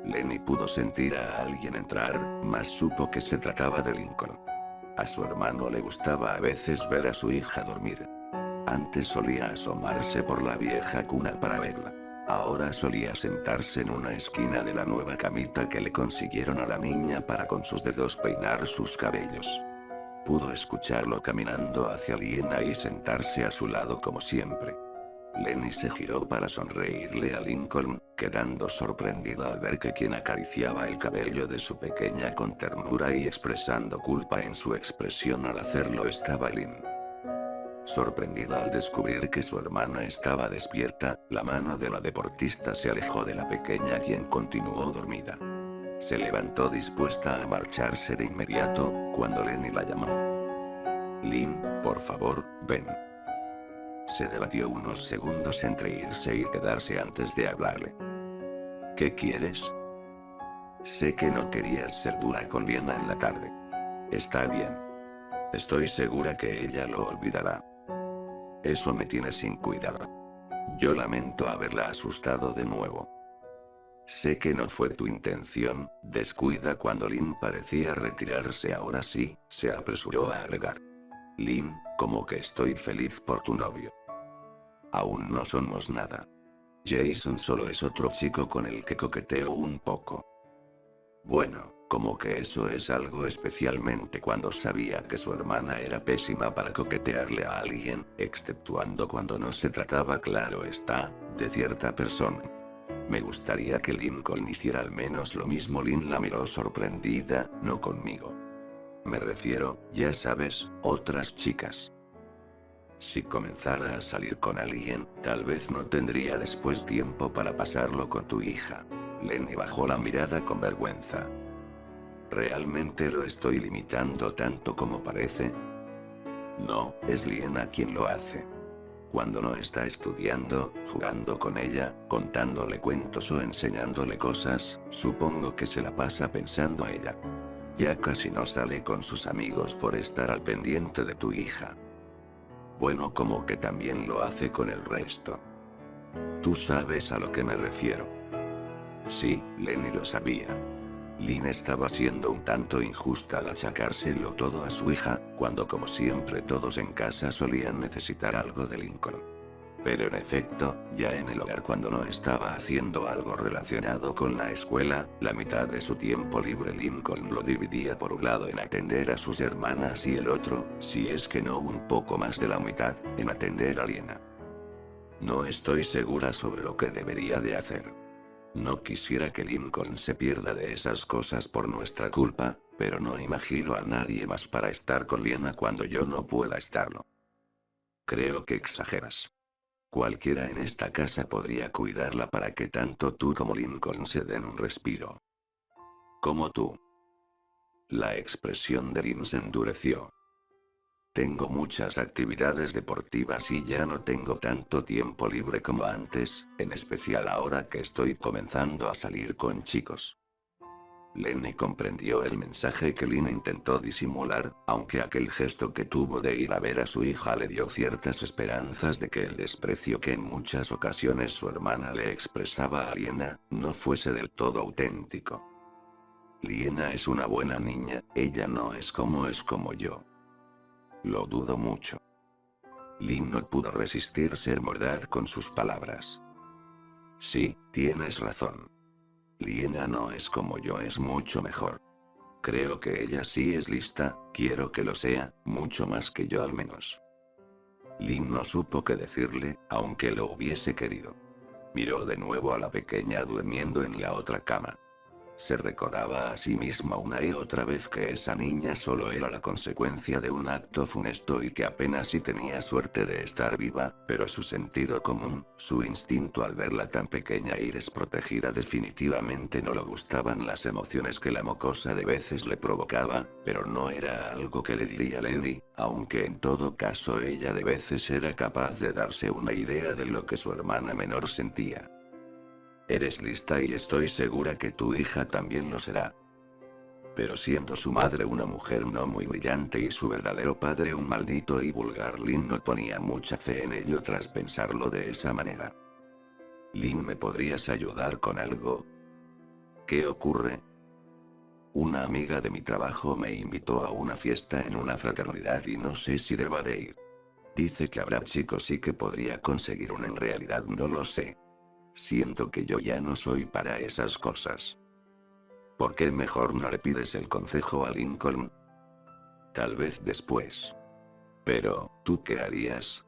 Speaker 1: Lenny pudo sentir a alguien entrar, mas supo que se trataba de Lincoln. A su hermano le gustaba a veces ver a su hija dormir. Antes solía asomarse por la vieja cuna para verla. Ahora solía sentarse en una esquina de la nueva camita que le consiguieron a la niña para con sus dedos peinar sus cabellos. Pudo escucharlo caminando hacia Liena y sentarse a su lado como siempre. Lenny se giró para sonreírle a Lincoln, quedando sorprendido al ver que quien acariciaba el cabello de su pequeña con ternura y expresando culpa en su expresión al hacerlo estaba Lynn. Sorprendida al descubrir que su hermana estaba despierta, la mano de la deportista se alejó de la pequeña quien continuó dormida. Se levantó dispuesta a marcharse de inmediato, cuando Lenny la llamó. Lynn, por favor, ven. Se debatió unos segundos entre irse y quedarse antes de hablarle. ¿Qué quieres? Sé que no querías ser dura con Liana en la tarde. Está bien. Estoy segura que ella lo olvidará. Eso me tiene sin cuidado. Yo lamento haberla asustado de nuevo. Sé que no fue tu intención, descuida. Cuando Lynn parecía retirarse ahora sí, se apresuró a agregar. Lynn, como que estoy feliz por tu novio. Aún no somos nada. Jason solo es otro chico con el que coqueteo un poco. Bueno, como que eso es algo, especialmente cuando sabía que su hermana era pésima para coquetearle a alguien, exceptuando cuando no se trataba, claro está, de cierta persona. Me gustaría que Lincoln hiciera al menos lo mismo. Lynn la miró sorprendida, no conmigo. Me refiero, ya sabes, otras chicas. Si comenzara a salir con alguien, tal vez no tendría después tiempo para pasarlo con tu hija. Lenny bajó la mirada con vergüenza. ¿Realmente lo estoy limitando tanto como parece? No, es Liena quien lo hace. Cuando no está estudiando, jugando con ella, contándole cuentos o enseñándole cosas, supongo que se la pasa pensando a ella. Ya casi no sale con sus amigos por estar al pendiente de tu hija. Bueno, como que también lo hace con el resto. Tú sabes a lo que me refiero. Sí, Lenny lo sabía. Lynn estaba siendo un tanto injusta al achacárselo todo a su hija, cuando como siempre todos en casa solían necesitar algo de Lincoln. Pero en efecto, ya en el hogar cuando no estaba haciendo algo relacionado con la escuela, la mitad de su tiempo libre Lincoln lo dividía por un lado en atender a sus hermanas y el otro, si es que no un poco más de la mitad, en atender a Liena. No estoy segura sobre lo que debería de hacer. No quisiera que Lincoln se pierda de esas cosas por nuestra culpa, pero no imagino a nadie más para estar con Liena cuando yo no pueda estarlo. Creo que exageras. Cualquiera en esta casa podría cuidarla para que tanto tú como Lincoln se den un respiro. Como tú. La expresión de Lynn se endureció. Tengo muchas actividades deportivas y ya no tengo tanto tiempo libre como antes, en especial ahora que estoy comenzando a salir con chicos. Lenny comprendió el mensaje que Lynn intentó disimular, aunque aquel gesto que tuvo de ir a ver a su hija le dio ciertas esperanzas de que el desprecio que en muchas ocasiones su hermana le expresaba a Liena, no fuese del todo auténtico. Liena es una buena niña, ella no es como yo. Lo dudo mucho. Lynn no pudo resistir ser mordaz con sus palabras. Sí, tienes razón. Liena no es como yo, es mucho mejor. Creo que ella sí es lista, quiero que lo sea, mucho más que yo al menos. Lynn no supo qué decirle, aunque lo hubiese querido. Miró de nuevo a la pequeña durmiendo en la otra cama. Se recordaba a sí misma una y otra vez que esa niña solo era la consecuencia de un acto funesto y que apenas si tenía suerte de estar viva, pero su sentido común, su instinto al verla tan pequeña y desprotegida definitivamente no le gustaban las emociones que la mocosa de veces le provocaba, pero no era algo que le diría Lenny, aunque en todo caso ella de veces era capaz de darse una idea de lo que su hermana menor sentía. Eres lista y estoy segura que tu hija también lo será. Pero siendo su madre una mujer no muy brillante y su verdadero padre un maldito y vulgar, Lynn no ponía mucha fe en ello tras pensarlo de esa manera. Lynn, ¿me podrías ayudar con algo? ¿Qué ocurre? Una amiga de mi trabajo me invitó a una fiesta en una fraternidad y no sé si deba de ir. Dice que habrá chicos y que podría conseguir uno, en realidad no lo sé. Siento que yo ya no soy para esas cosas. ¿Por qué mejor no le pides el consejo a Lincoln? Tal vez después. Pero, ¿tú qué harías?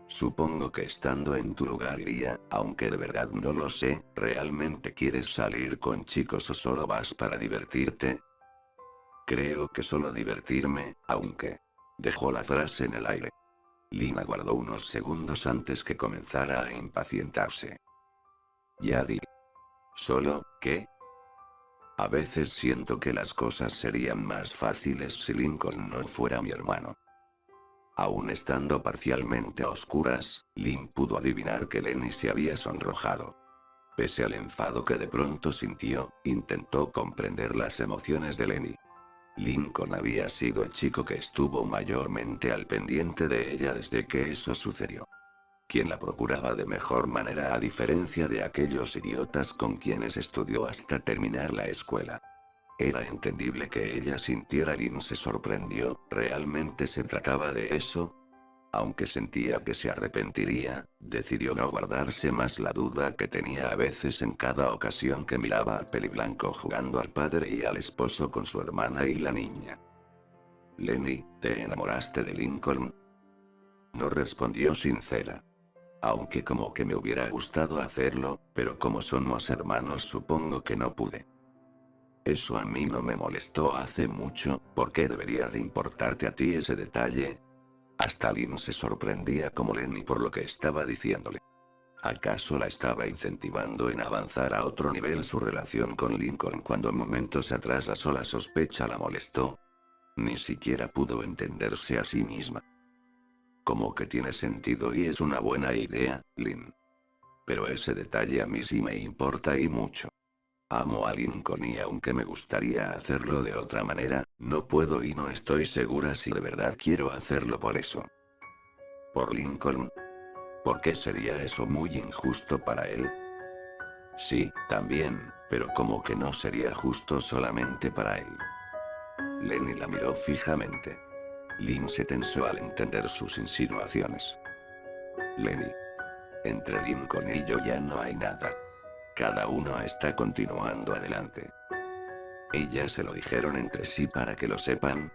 Speaker 1: Supongo que estando en tu lugar iría, aunque de verdad no lo sé, ¿realmente quieres salir con chicos o solo vas para divertirte? Creo que solo divertirme, aunque... Dejó la frase en el aire. Lina guardó unos segundos antes que comenzara a impacientarse. Ya di. ¿Solo, qué? A veces siento que las cosas serían más fáciles si Lincoln no fuera mi hermano. Aún estando parcialmente a oscuras, Lynn pudo adivinar que Lenny se había sonrojado. Pese al enfado que de pronto sintió, intentó comprender las emociones de Lenny. Lincoln había sido el chico que estuvo mayormente al pendiente de ella desde que eso sucedió. Quien la procuraba de mejor manera a diferencia de aquellos idiotas con quienes estudió hasta terminar la escuela. Era entendible que ella sintiera. Lynn se sorprendió, ¿realmente se trataba de eso? Aunque sentía que se arrepentiría, decidió no guardarse más la duda que tenía a veces en cada ocasión que miraba al peliblanco jugando al padre y al esposo con su hermana y la niña. Lenny, ¿te enamoraste de Lincoln? No respondió sincera. Aunque como que me hubiera gustado hacerlo, pero como somos hermanos supongo que no pude. Eso a mí no me molestó hace mucho, ¿por qué debería de importarte a ti ese detalle? Hasta Lynn se sorprendía como Lenny por lo que estaba diciéndole. ¿Acaso la estaba incentivando en avanzar a otro nivel su relación con Lincoln cuando momentos atrás la sola sospecha la molestó? Ni siquiera pudo entenderse a sí misma. Como que tiene sentido y es una buena idea, Lynn. Pero ese detalle a mí sí me importa y mucho. Amo a Lincoln y aunque me gustaría hacerlo de otra manera, no puedo y no estoy segura si de verdad quiero hacerlo por eso. ¿Por Lincoln? ¿Por qué sería eso muy injusto para él? Sí, también, pero como que no sería justo solamente para él. Lenny la miró fijamente. Lynn se tensó al entender sus insinuaciones. Lenny. Entre Lincoln y yo ya no hay nada. Cada uno está continuando adelante. ¿Ellas se lo dijeron entre sí para que lo sepan?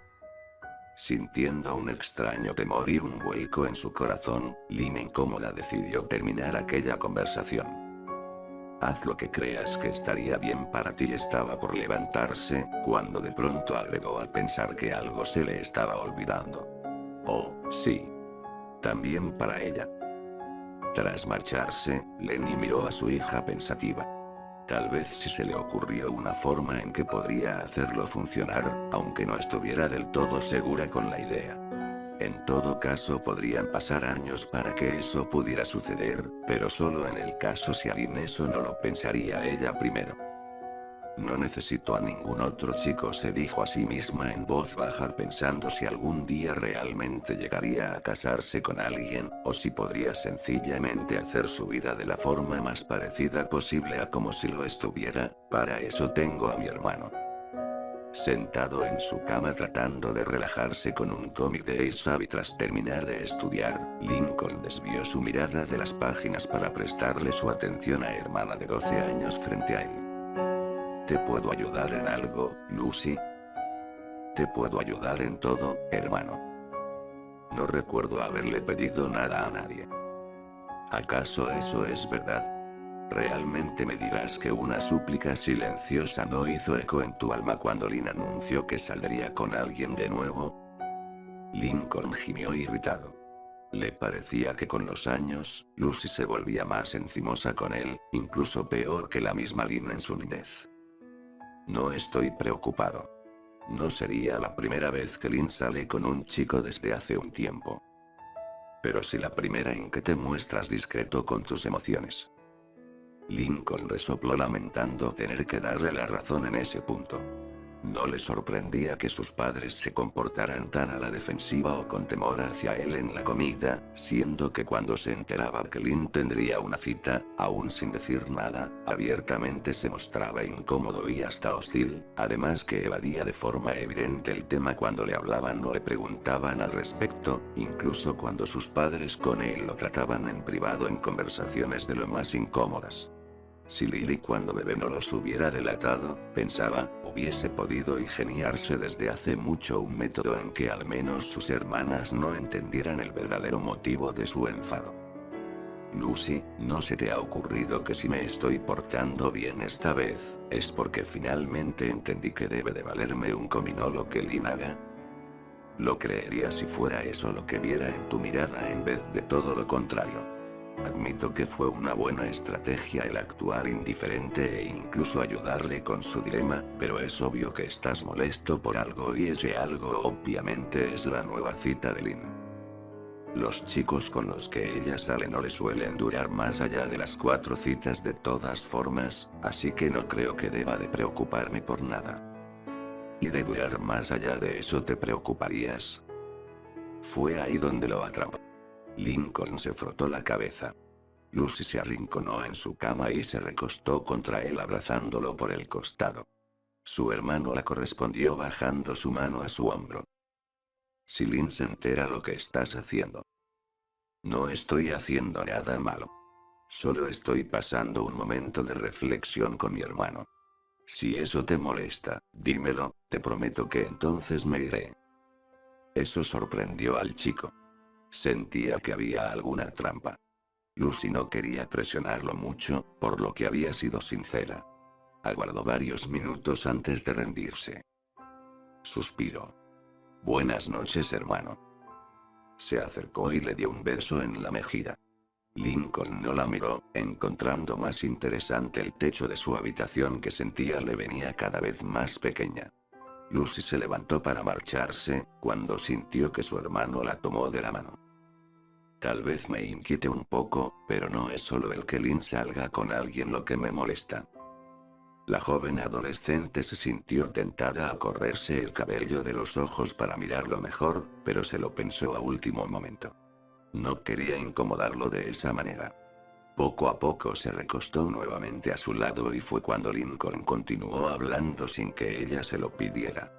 Speaker 1: Sintiendo un extraño temor y un vuelco en su corazón, Lin incómoda decidió terminar aquella conversación. Haz lo que creas que estaría bien para ti. Estaba por levantarse, cuando de pronto agregó al pensar que algo se le estaba olvidando. Oh, sí. También para ella. Tras marcharse, Lenny miró a su hija pensativa. Tal vez si se le ocurrió una forma en que podría hacerlo funcionar, aunque no estuviera del todo segura con la idea. En todo caso podrían pasar años para que eso pudiera suceder, pero solo en el caso si Aline eso no lo pensaría ella primero. No necesito a ningún otro chico, se dijo a sí misma en voz baja pensando si algún día realmente llegaría a casarse con alguien, o si podría sencillamente hacer su vida de la forma más parecida posible a como si lo estuviera. Para eso tengo a mi hermano. Sentado en su cama tratando de relajarse con un cómic de Ace Abby tras terminar de estudiar, Lincoln desvió su mirada de las páginas para prestarle su atención a hermana de 12 años frente a él. ¿Te puedo ayudar en algo, Lucy? Te puedo ayudar en todo, hermano. No recuerdo haberle pedido nada a nadie. ¿Acaso eso es verdad? ¿Realmente me dirás que una súplica silenciosa no hizo eco en tu alma cuando Lynn anunció que saldría con alguien de nuevo? Lincoln gimió irritado. Le parecía que con los años, Lucy se volvía más encimosa con él, incluso peor que la misma Lynn en su niñez. No estoy preocupado. No sería la primera vez que Lynn sale con un chico desde hace un tiempo. Pero sí la primera en que te muestras discreto con tus emociones. Lincoln resopló lamentando tener que darle la razón en ese punto. No le sorprendía que sus padres se comportaran tan a la defensiva o con temor hacia él en la comida, siendo que cuando se enteraba que Lynn tendría una cita, aún sin decir nada, abiertamente se mostraba incómodo y hasta hostil, además que evadía de forma evidente el tema cuando le hablaban o le preguntaban al respecto, incluso cuando sus padres con él lo trataban en privado en conversaciones de lo más incómodas. Si Lily cuando bebé no los hubiera delatado, pensaba, hubiese podido ingeniarse desde hace mucho un método en que al menos sus hermanas no entendieran el verdadero motivo de su enfado. Lucy, ¿no se te ha ocurrido que si me estoy portando bien esta vez, es porque finalmente entendí que debe de valerme un comino lo que Lynn haga? Lo creería si fuera eso lo que viera en tu mirada en vez de todo lo contrario. Admito que fue una buena estrategia el actuar indiferente e incluso ayudarle con su dilema, pero es obvio que estás molesto por algo y ese algo obviamente es la nueva cita de Lynn. Los chicos con los que ella sale no le suelen durar más allá de las 4 citas de todas formas, así que no creo que deba de preocuparme por nada. ¿Y de durar más allá de eso te preocuparías? Fue ahí donde lo atrapó. Lincoln se frotó la cabeza. Lucy se arrinconó en su cama y se recostó contra él abrazándolo por el costado. Su hermano la correspondió bajando su mano a su hombro. Si Lynn se entera lo que estás haciendo. No estoy haciendo nada malo. Solo estoy pasando un momento de reflexión con mi hermano. Si eso te molesta, dímelo, te prometo que entonces me iré. Eso sorprendió al chico. Sentía que había alguna trampa. Lucy no quería presionarlo mucho, por lo que había sido sincera. Aguardó varios minutos antes de rendirse. Suspiró. Buenas noches, hermano. Se acercó y le dio un beso en la mejilla. Lincoln no la miró, encontrando más interesante el techo de su habitación que sentía le venía cada vez más pequeña. Lucy se levantó para marcharse, cuando sintió que su hermano la tomó de la mano. Tal vez me inquiete un poco, pero no es solo el que Lynn salga con alguien lo que me molesta. La joven adolescente se sintió tentada a correrse el cabello de los ojos para mirarlo mejor, pero se lo pensó a último momento. No quería incomodarlo de esa manera. Poco a poco se recostó nuevamente a su lado y fue cuando Lincoln continuó hablando sin que ella se lo pidiera.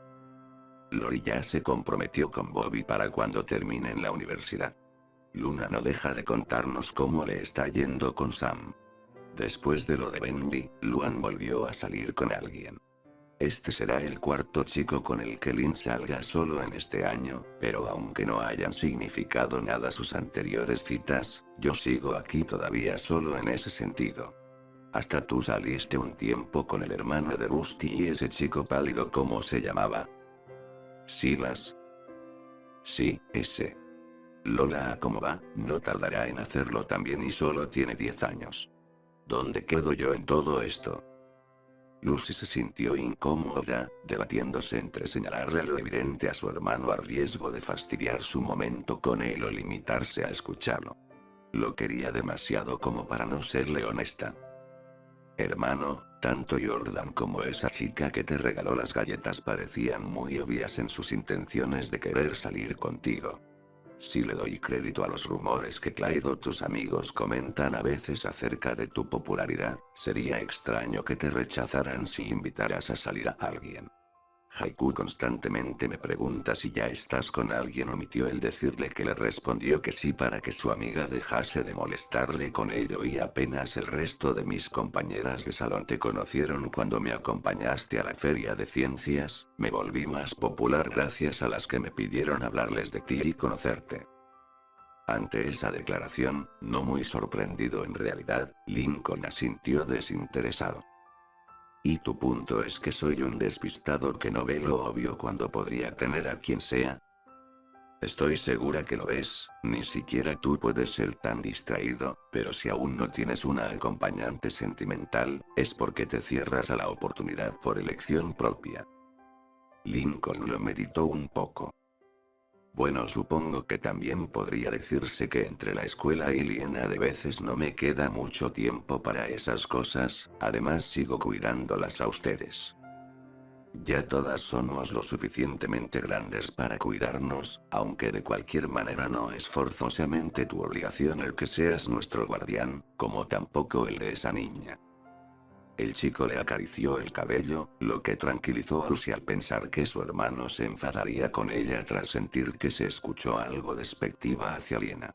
Speaker 1: Lori ya se comprometió con Bobby para cuando termine en la universidad. Luna no deja de contarnos cómo le está yendo con Sam. Después de lo de Benji, Luan volvió a salir con alguien. Este será el cuarto chico con el que Lin salga solo en este año, pero aunque no hayan significado nada sus anteriores citas, yo sigo aquí todavía solo en ese sentido. Hasta tú saliste un tiempo con el hermano de Rusty y ese chico pálido, ¿cómo se llamaba? Silas. Sí, ese. Lola, ¿cómo va? No tardará en hacerlo también y solo tiene 10 años. ¿Dónde quedo yo en todo esto? Lucy se sintió incómoda, debatiéndose entre señalarle lo evidente a su hermano a riesgo de fastidiar su momento con él o limitarse a escucharlo. Lo quería demasiado como para no serle honesta. Hermano, tanto Jordan como esa chica que te regaló las galletas parecían muy obvias en sus intenciones de querer salir contigo. Si le doy crédito a los rumores que Clyde o tus amigos comentan a veces acerca de tu popularidad, sería extraño que te rechazaran si invitaras a salir a alguien. Haiku constantemente me pregunta si ya estás con alguien. Omitió el decirle que le respondió que sí para que su amiga dejase de molestarle con ello, y apenas el resto de mis compañeras de salón te conocieron cuando me acompañaste a la feria de ciencias, me volví más popular gracias a las que me pidieron hablarles de ti y conocerte. Ante esa declaración, no muy sorprendido en realidad, Lincoln asintió desinteresado. ¿Y tu punto es que soy un despistador que no ve lo obvio cuando podría tener a quien sea? Estoy segura que lo ves, ni siquiera tú puedes ser tan distraído, pero si aún no tienes una acompañante sentimental, es porque te cierras a la oportunidad por elección propia. Lincoln lo meditó un poco. Bueno, supongo que también podría decirse que entre la escuela y Liena de veces no me queda mucho tiempo para esas cosas, además sigo cuidándolas a ustedes. Ya todas somos lo suficientemente grandes para cuidarnos, aunque de cualquier manera no es forzosamente tu obligación el que seas nuestro guardián, como tampoco el de esa niña. El chico le acarició el cabello, lo que tranquilizó a Lucy al pensar que su hermano se enfadaría con ella tras sentir que se escuchó algo despectiva hacia Liena.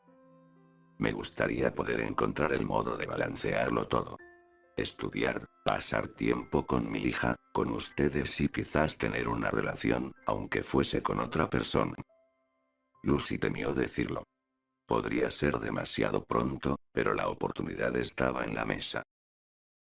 Speaker 1: Me gustaría poder encontrar el modo de balancearlo todo. Estudiar, pasar tiempo con mi hija, con ustedes y quizás tener una relación, aunque fuese con otra persona. Lucy temió decirlo. Podría ser demasiado pronto, pero la oportunidad estaba en la mesa.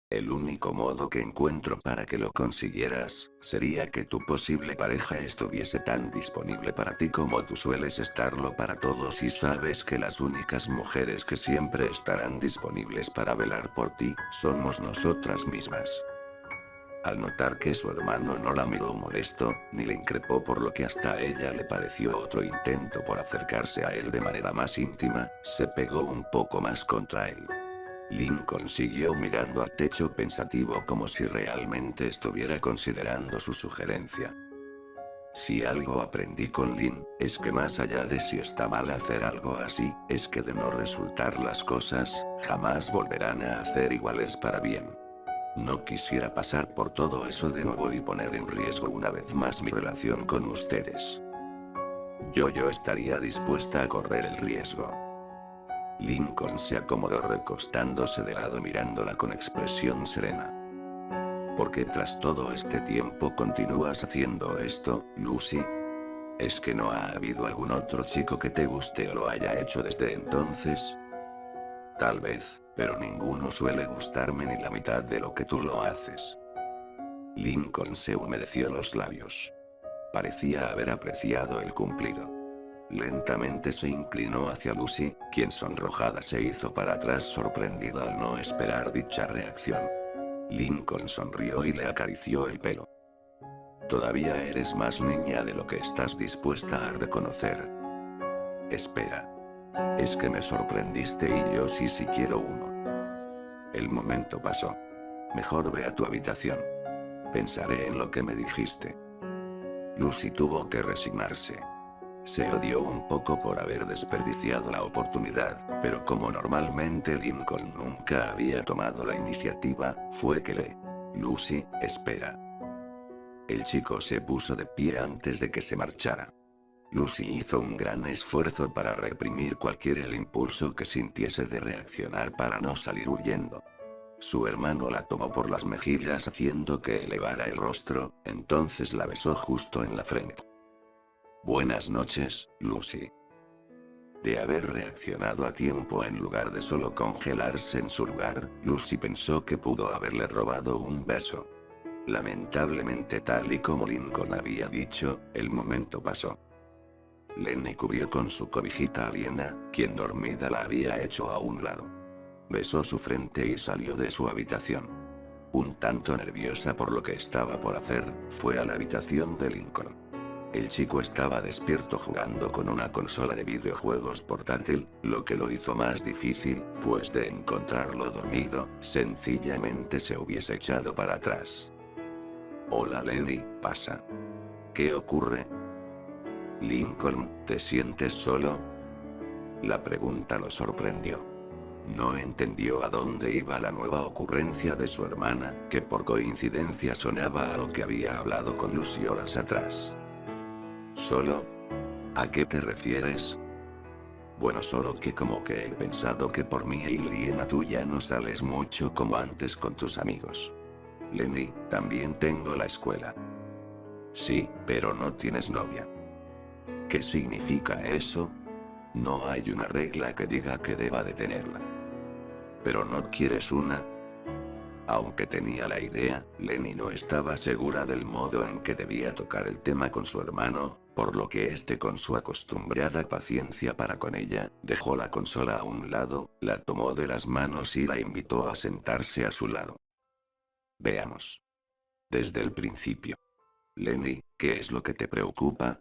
Speaker 1: El único modo que encuentro para que lo consiguieras, sería que tu posible pareja estuviese tan disponible para ti como tú sueles estarlo para todos, y sabes que las únicas mujeres que siempre estarán disponibles para velar por ti, somos nosotras mismas. Al notar que su hermano no la miró molesto, ni le increpó por lo que hasta a ella le pareció otro intento por acercarse a él de manera más íntima, se pegó un poco más contra él. Lincoln siguió mirando al techo pensativo como si realmente estuviera considerando su sugerencia. Si algo aprendí con Lin, es que más allá de si está mal hacer algo así, es que de no resultar las cosas, jamás volverán a hacer iguales para bien. No quisiera pasar por todo eso de nuevo y poner en riesgo una vez más mi relación con ustedes. Yo estaría dispuesta a correr el riesgo. Lincoln se acomodó recostándose de lado mirándola con expresión serena. ¿Por qué tras todo este tiempo continúas haciendo esto, Lucy? ¿Es que no ha habido algún otro chico que te guste o lo haya hecho desde entonces? Tal vez, pero ninguno suele gustarme ni la mitad de lo que tú lo haces. Lincoln se humedeció los labios. Parecía haber apreciado el cumplido. Lentamente se inclinó hacia Lucy, quien sonrojada se hizo para atrás sorprendida al no esperar dicha reacción. Lincoln sonrió y le acarició el pelo. Todavía eres más niña de lo que estás dispuesta a reconocer. Espera. Es que me sorprendiste y yo sí quiero uno. El momento pasó. Mejor ve a tu habitación. Pensaré en lo que me dijiste. Lucy tuvo que resignarse. Se odió un poco por haber desperdiciado la oportunidad, pero como normalmente Lincoln nunca había tomado la iniciativa, fue que Lucy, espera. El chico se puso de pie antes de que se marchara. Lucy hizo un gran esfuerzo para reprimir cualquier el impulso que sintiese de reaccionar para no salir huyendo. Su hermano la tomó por las mejillas haciendo que elevara el rostro, entonces la besó justo en la frente. Buenas noches, Lucy. De haber reaccionado a tiempo en lugar de solo congelarse en su lugar, Lucy pensó que pudo haberle robado un beso. Lamentablemente, tal y como Lincoln había dicho, el momento pasó. Lenny cubrió con su cobijita a Liena, quien dormida la había hecho a un lado. Besó su frente y salió de su habitación. Un tanto nerviosa por lo que estaba por hacer, fue a la habitación de Lincoln. El chico estaba despierto jugando con una consola de videojuegos portátil, lo que lo hizo más difícil, pues de encontrarlo dormido, sencillamente se hubiese echado para atrás. Hola Lenny, pasa. ¿Qué ocurre? Lincoln, ¿te sientes solo? La pregunta lo sorprendió. No entendió a dónde iba la nueva ocurrencia de su hermana, que por coincidencia sonaba a lo que había hablado con Lucy horas atrás. ¿Solo? ¿A qué te refieres? Bueno, solo que como que he pensado que por mí y Liena tú ya no sales mucho como antes con tus amigos. Lenny, también tengo la escuela. Sí, pero no tienes novia. ¿Qué significa eso? No hay una regla que diga que deba de tenerla. ¿Pero no quieres una? Aunque tenía la idea, Lenny no estaba segura del modo en que debía tocar el tema con su hermano, por lo que este con su acostumbrada paciencia para con ella, dejó la consola a un lado, la tomó de las manos y la invitó a sentarse a su lado. Veamos. Desde el principio. Lenny, ¿qué es lo que te preocupa?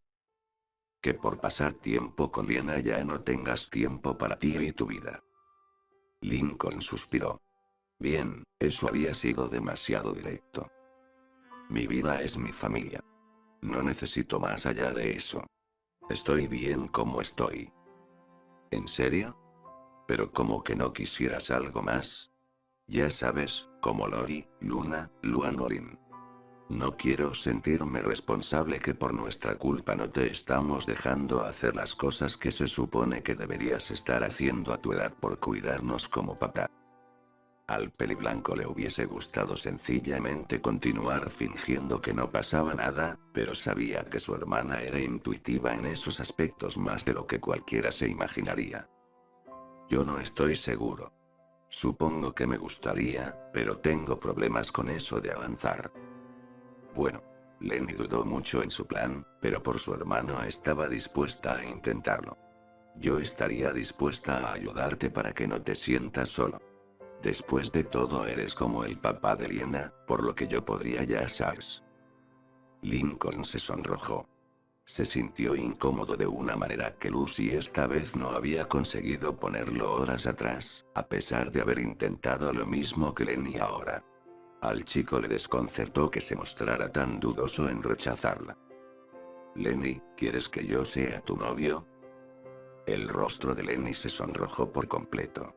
Speaker 1: Que por pasar tiempo con Liena ya no tengas tiempo para ti y tu vida. Lincoln suspiró. Bien, eso había sido demasiado directo. Mi vida es mi familia. No necesito más allá de eso. Estoy bien como estoy. ¿En serio? ¿Pero como que no quisieras algo más? Ya sabes, como Lori, Luna, Luanorin. No quiero sentirme responsable que por nuestra culpa no te estamos dejando hacer las cosas que se supone que deberías estar haciendo a tu edad por cuidarnos como papá. Al peliblanco le hubiese gustado sencillamente continuar fingiendo que no pasaba nada, pero sabía que su hermana era intuitiva en esos aspectos más de lo que cualquiera se imaginaría. Yo no estoy seguro. Supongo que me gustaría, pero tengo problemas con eso de avanzar. Bueno, Lenny dudó mucho en su plan, pero por su hermano estaba dispuesta a intentarlo. Yo estaría dispuesta a ayudarte para que no te sientas solo. Después de todo eres como el papá de Liena, por lo que yo podría ya sabes. Lincoln se sonrojó. Se sintió incómodo de una manera que Lucy esta vez no había conseguido ponerlo horas atrás, a pesar de haber intentado lo mismo que Lenny ahora. Al chico le desconcertó que se mostrara tan dudoso en rechazarla. Lenny, ¿quieres que yo sea tu novio? El rostro de Lenny se sonrojó por completo.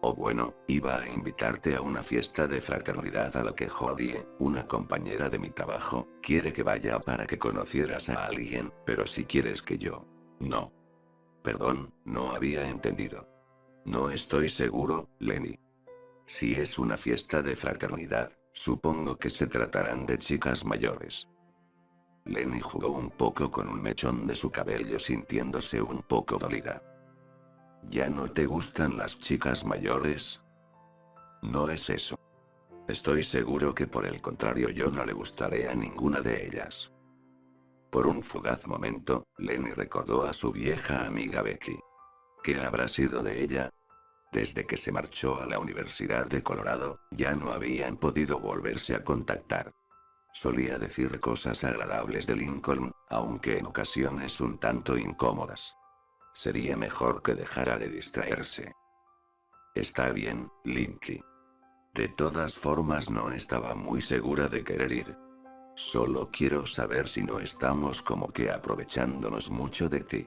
Speaker 1: O bueno, iba a invitarte a una fiesta de fraternidad a la que Jodie, una compañera de mi trabajo, quiere que vaya para que conocieras a alguien, pero si quieres que yo... No. Perdón, no había entendido. No estoy seguro, Lenny. Si es una fiesta de fraternidad, supongo que se tratarán de chicas mayores. Lenny jugó un poco con un mechón de su cabello sintiéndose un poco dolida. ¿Ya no te gustan las chicas mayores? No es eso. Estoy seguro que por el contrario yo no le gustaré a ninguna de ellas. Por un fugaz momento, Lenny recordó a su vieja amiga Becky. ¿Qué habrá sido de ella? Desde que se marchó a la Universidad de Colorado, ya no habían podido volverse a contactar. Solía decir cosas agradables de Lincoln, aunque en ocasiones un tanto incómodas. Sería mejor que dejara de distraerse. Está bien, Linky. De todas formas no estaba muy segura de querer ir. Solo quiero saber si no estamos como que aprovechándonos mucho de ti.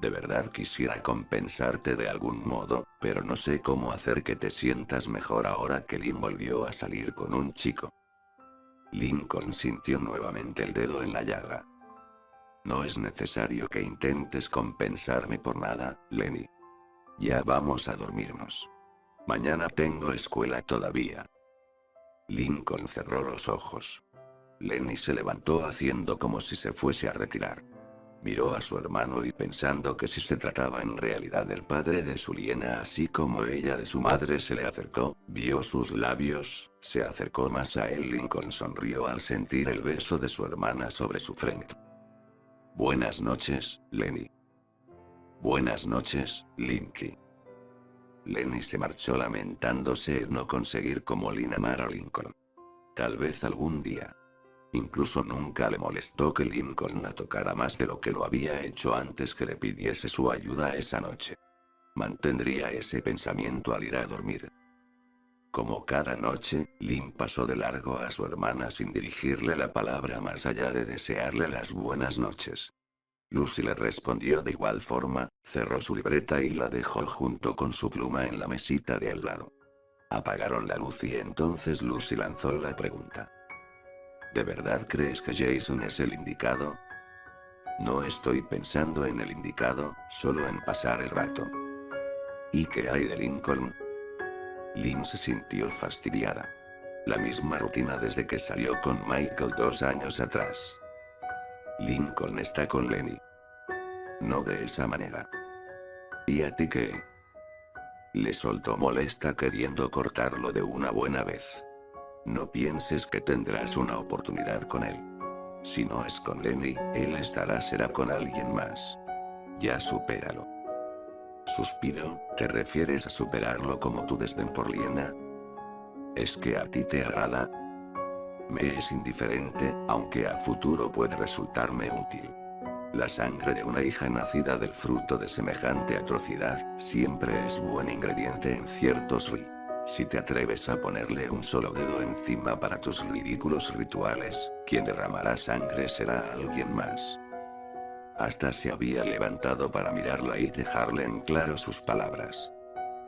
Speaker 1: De verdad quisiera compensarte de algún modo, pero no sé cómo hacer que te sientas mejor ahora que Lynn volvió a salir con un chico. Lincoln sintió nuevamente el dedo en la llaga. No es necesario que intentes compensarme por nada, Lenny. Ya vamos a dormirnos. Mañana tengo escuela todavía. Lincoln cerró los ojos. Lenny se levantó haciendo como si se fuese a retirar. Miró a su hermano y pensando que si se trataba en realidad del padre de su Liena así como ella de su madre se le acercó, vio sus labios, se acercó más a él. Lincoln sonrió al sentir el beso de su hermana sobre su frente. Buenas noches, Lenny. Buenas noches, Linky. Lenny se marchó lamentándose el no conseguir como Lynn amar a Lincoln. Tal vez algún día. Incluso nunca le molestó que Lincoln la tocara más de lo que lo había hecho antes que le pidiese su ayuda esa noche. Mantendría ese pensamiento al ir a dormir. Como cada noche, Lynn pasó de largo a su hermana sin dirigirle la palabra más allá de desearle las buenas noches. Lucy le respondió de igual forma, cerró su libreta y la dejó junto con su pluma en la mesita de al lado. Apagaron la luz y entonces Lucy lanzó la pregunta. ¿De verdad crees que Jason es el indicado? No estoy pensando en el indicado, solo en pasar el rato. ¿Y qué hay de Lincoln? Lynn se sintió fastidiada. La misma rutina desde que salió con Michael 2 años atrás. Lincoln está con Lenny. No de esa manera. ¿Y a ti qué? Le soltó molesta queriendo cortarlo de una buena vez. No pienses que tendrás una oportunidad con él. Si no es con Lenny, él será con alguien más. Ya supéralo. Suspiro, ¿te refieres a superarlo como tu desdén por Liena? ¿Es que a ti te agrada? Me es indiferente, aunque a futuro puede resultarme útil. La sangre de una hija nacida del fruto de semejante atrocidad, siempre es buen ingrediente en ciertos Si te atreves a ponerle un solo dedo encima para tus ridículos rituales, quien derramará sangre será alguien más. Hasta se había levantado para mirarla y dejarle en claro sus palabras.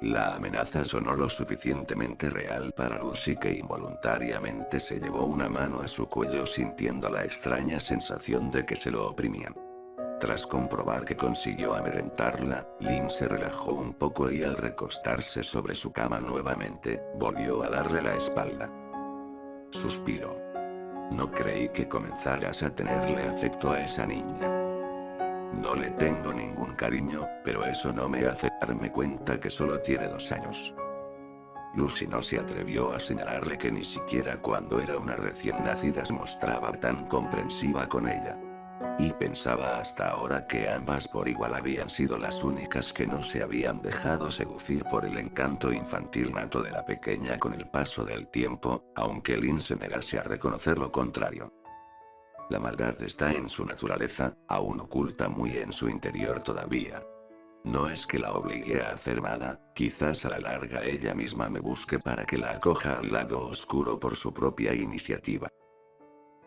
Speaker 1: La amenaza sonó lo suficientemente real para Lucy que involuntariamente se llevó una mano a su cuello sintiendo la extraña sensación de que se lo oprimían. Tras comprobar que consiguió amedrentarla, Lynn se relajó un poco y al recostarse sobre su cama nuevamente, volvió a darle la espalda. Suspiró. No creí que comenzaras a tenerle afecto a esa niña. No le tengo ningún cariño, pero eso no me hace darme cuenta que solo tiene 2 años. Lucy no se atrevió a señalarle que ni siquiera cuando era una recién nacida se mostraba tan comprensiva con ella. Y pensaba hasta ahora que ambas por igual habían sido las únicas que no se habían dejado seducir por el encanto infantil nato de la pequeña con el paso del tiempo, aunque Lynn se negase a reconocer lo contrario. La maldad está en su naturaleza, aún oculta muy en su interior todavía. No es que la obligue a hacer nada, quizás a la larga ella misma me busque para que la acoja al lado oscuro por su propia iniciativa.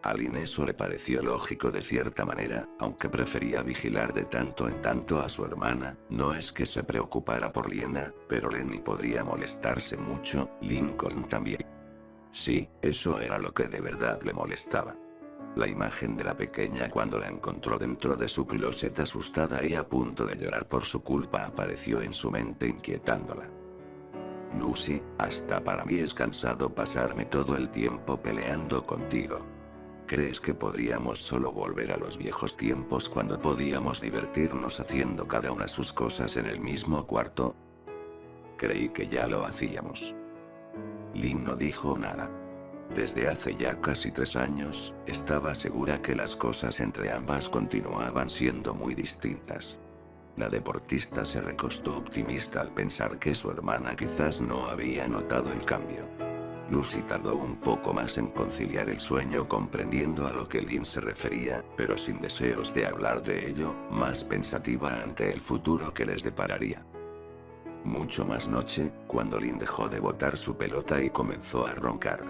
Speaker 1: A Lynn eso le pareció lógico de cierta manera, aunque prefería vigilar de tanto en tanto a su hermana. No es que se preocupara por Liena, pero Lenny podría molestarse mucho, Lincoln también. Sí, eso era lo que de verdad le molestaba. La imagen de la pequeña cuando la encontró dentro de su closet asustada y a punto de llorar por su culpa apareció en su mente inquietándola. Lucy, hasta para mí es cansado pasarme todo el tiempo peleando contigo. ¿Crees que podríamos solo volver a los viejos tiempos cuando podíamos divertirnos haciendo cada una sus cosas en el mismo cuarto? Creí que ya lo hacíamos. Lynn no dijo nada. Desde hace ya casi 3 años, estaba segura que las cosas entre ambas continuaban siendo muy distintas. La deportista se recostó optimista al pensar que su hermana quizás no había notado el cambio. Lucy tardó un poco más en conciliar el sueño comprendiendo a lo que Lynn se refería, pero sin deseos de hablar de ello, más pensativa ante el futuro que les depararía. Mucho más noche, cuando Lynn dejó de botar su pelota y comenzó a roncar.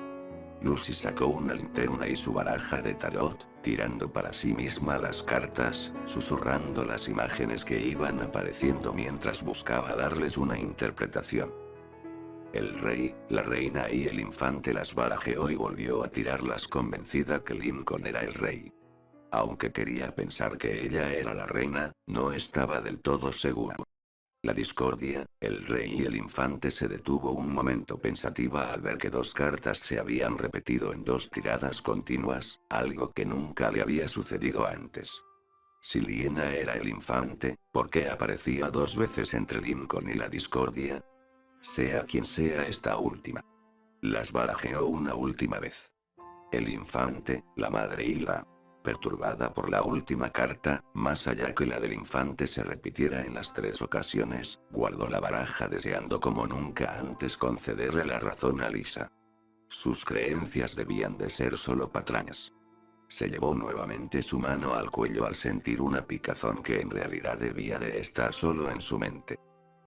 Speaker 1: Lucy sacó una linterna y su baraja de tarot, tirando para sí misma las cartas, susurrando las imágenes que iban apareciendo mientras buscaba darles una interpretación. El rey, la reina y el infante las barajeó y volvió a tirarlas convencida que Lincoln era el rey. Aunque quería pensar que ella era la reina, no estaba del todo seguro. La discordia, el rey y el infante se detuvo un momento pensativa al ver que dos cartas se habían repetido en dos tiradas continuas, algo que nunca le había sucedido antes. Si Liena era el infante, ¿por qué aparecía dos veces entre Lincoln y la discordia? Sea quien sea esta última. Las barajeó una última vez. El infante, la madre y la... Perturbada por la última carta, más allá que la del infante se repitiera en las tres ocasiones, guardó la baraja deseando como nunca antes concederle la razón a Lisa. Sus creencias debían de ser solo patrañas. Se llevó nuevamente su mano al cuello al sentir una picazón que en realidad debía de estar solo en su mente.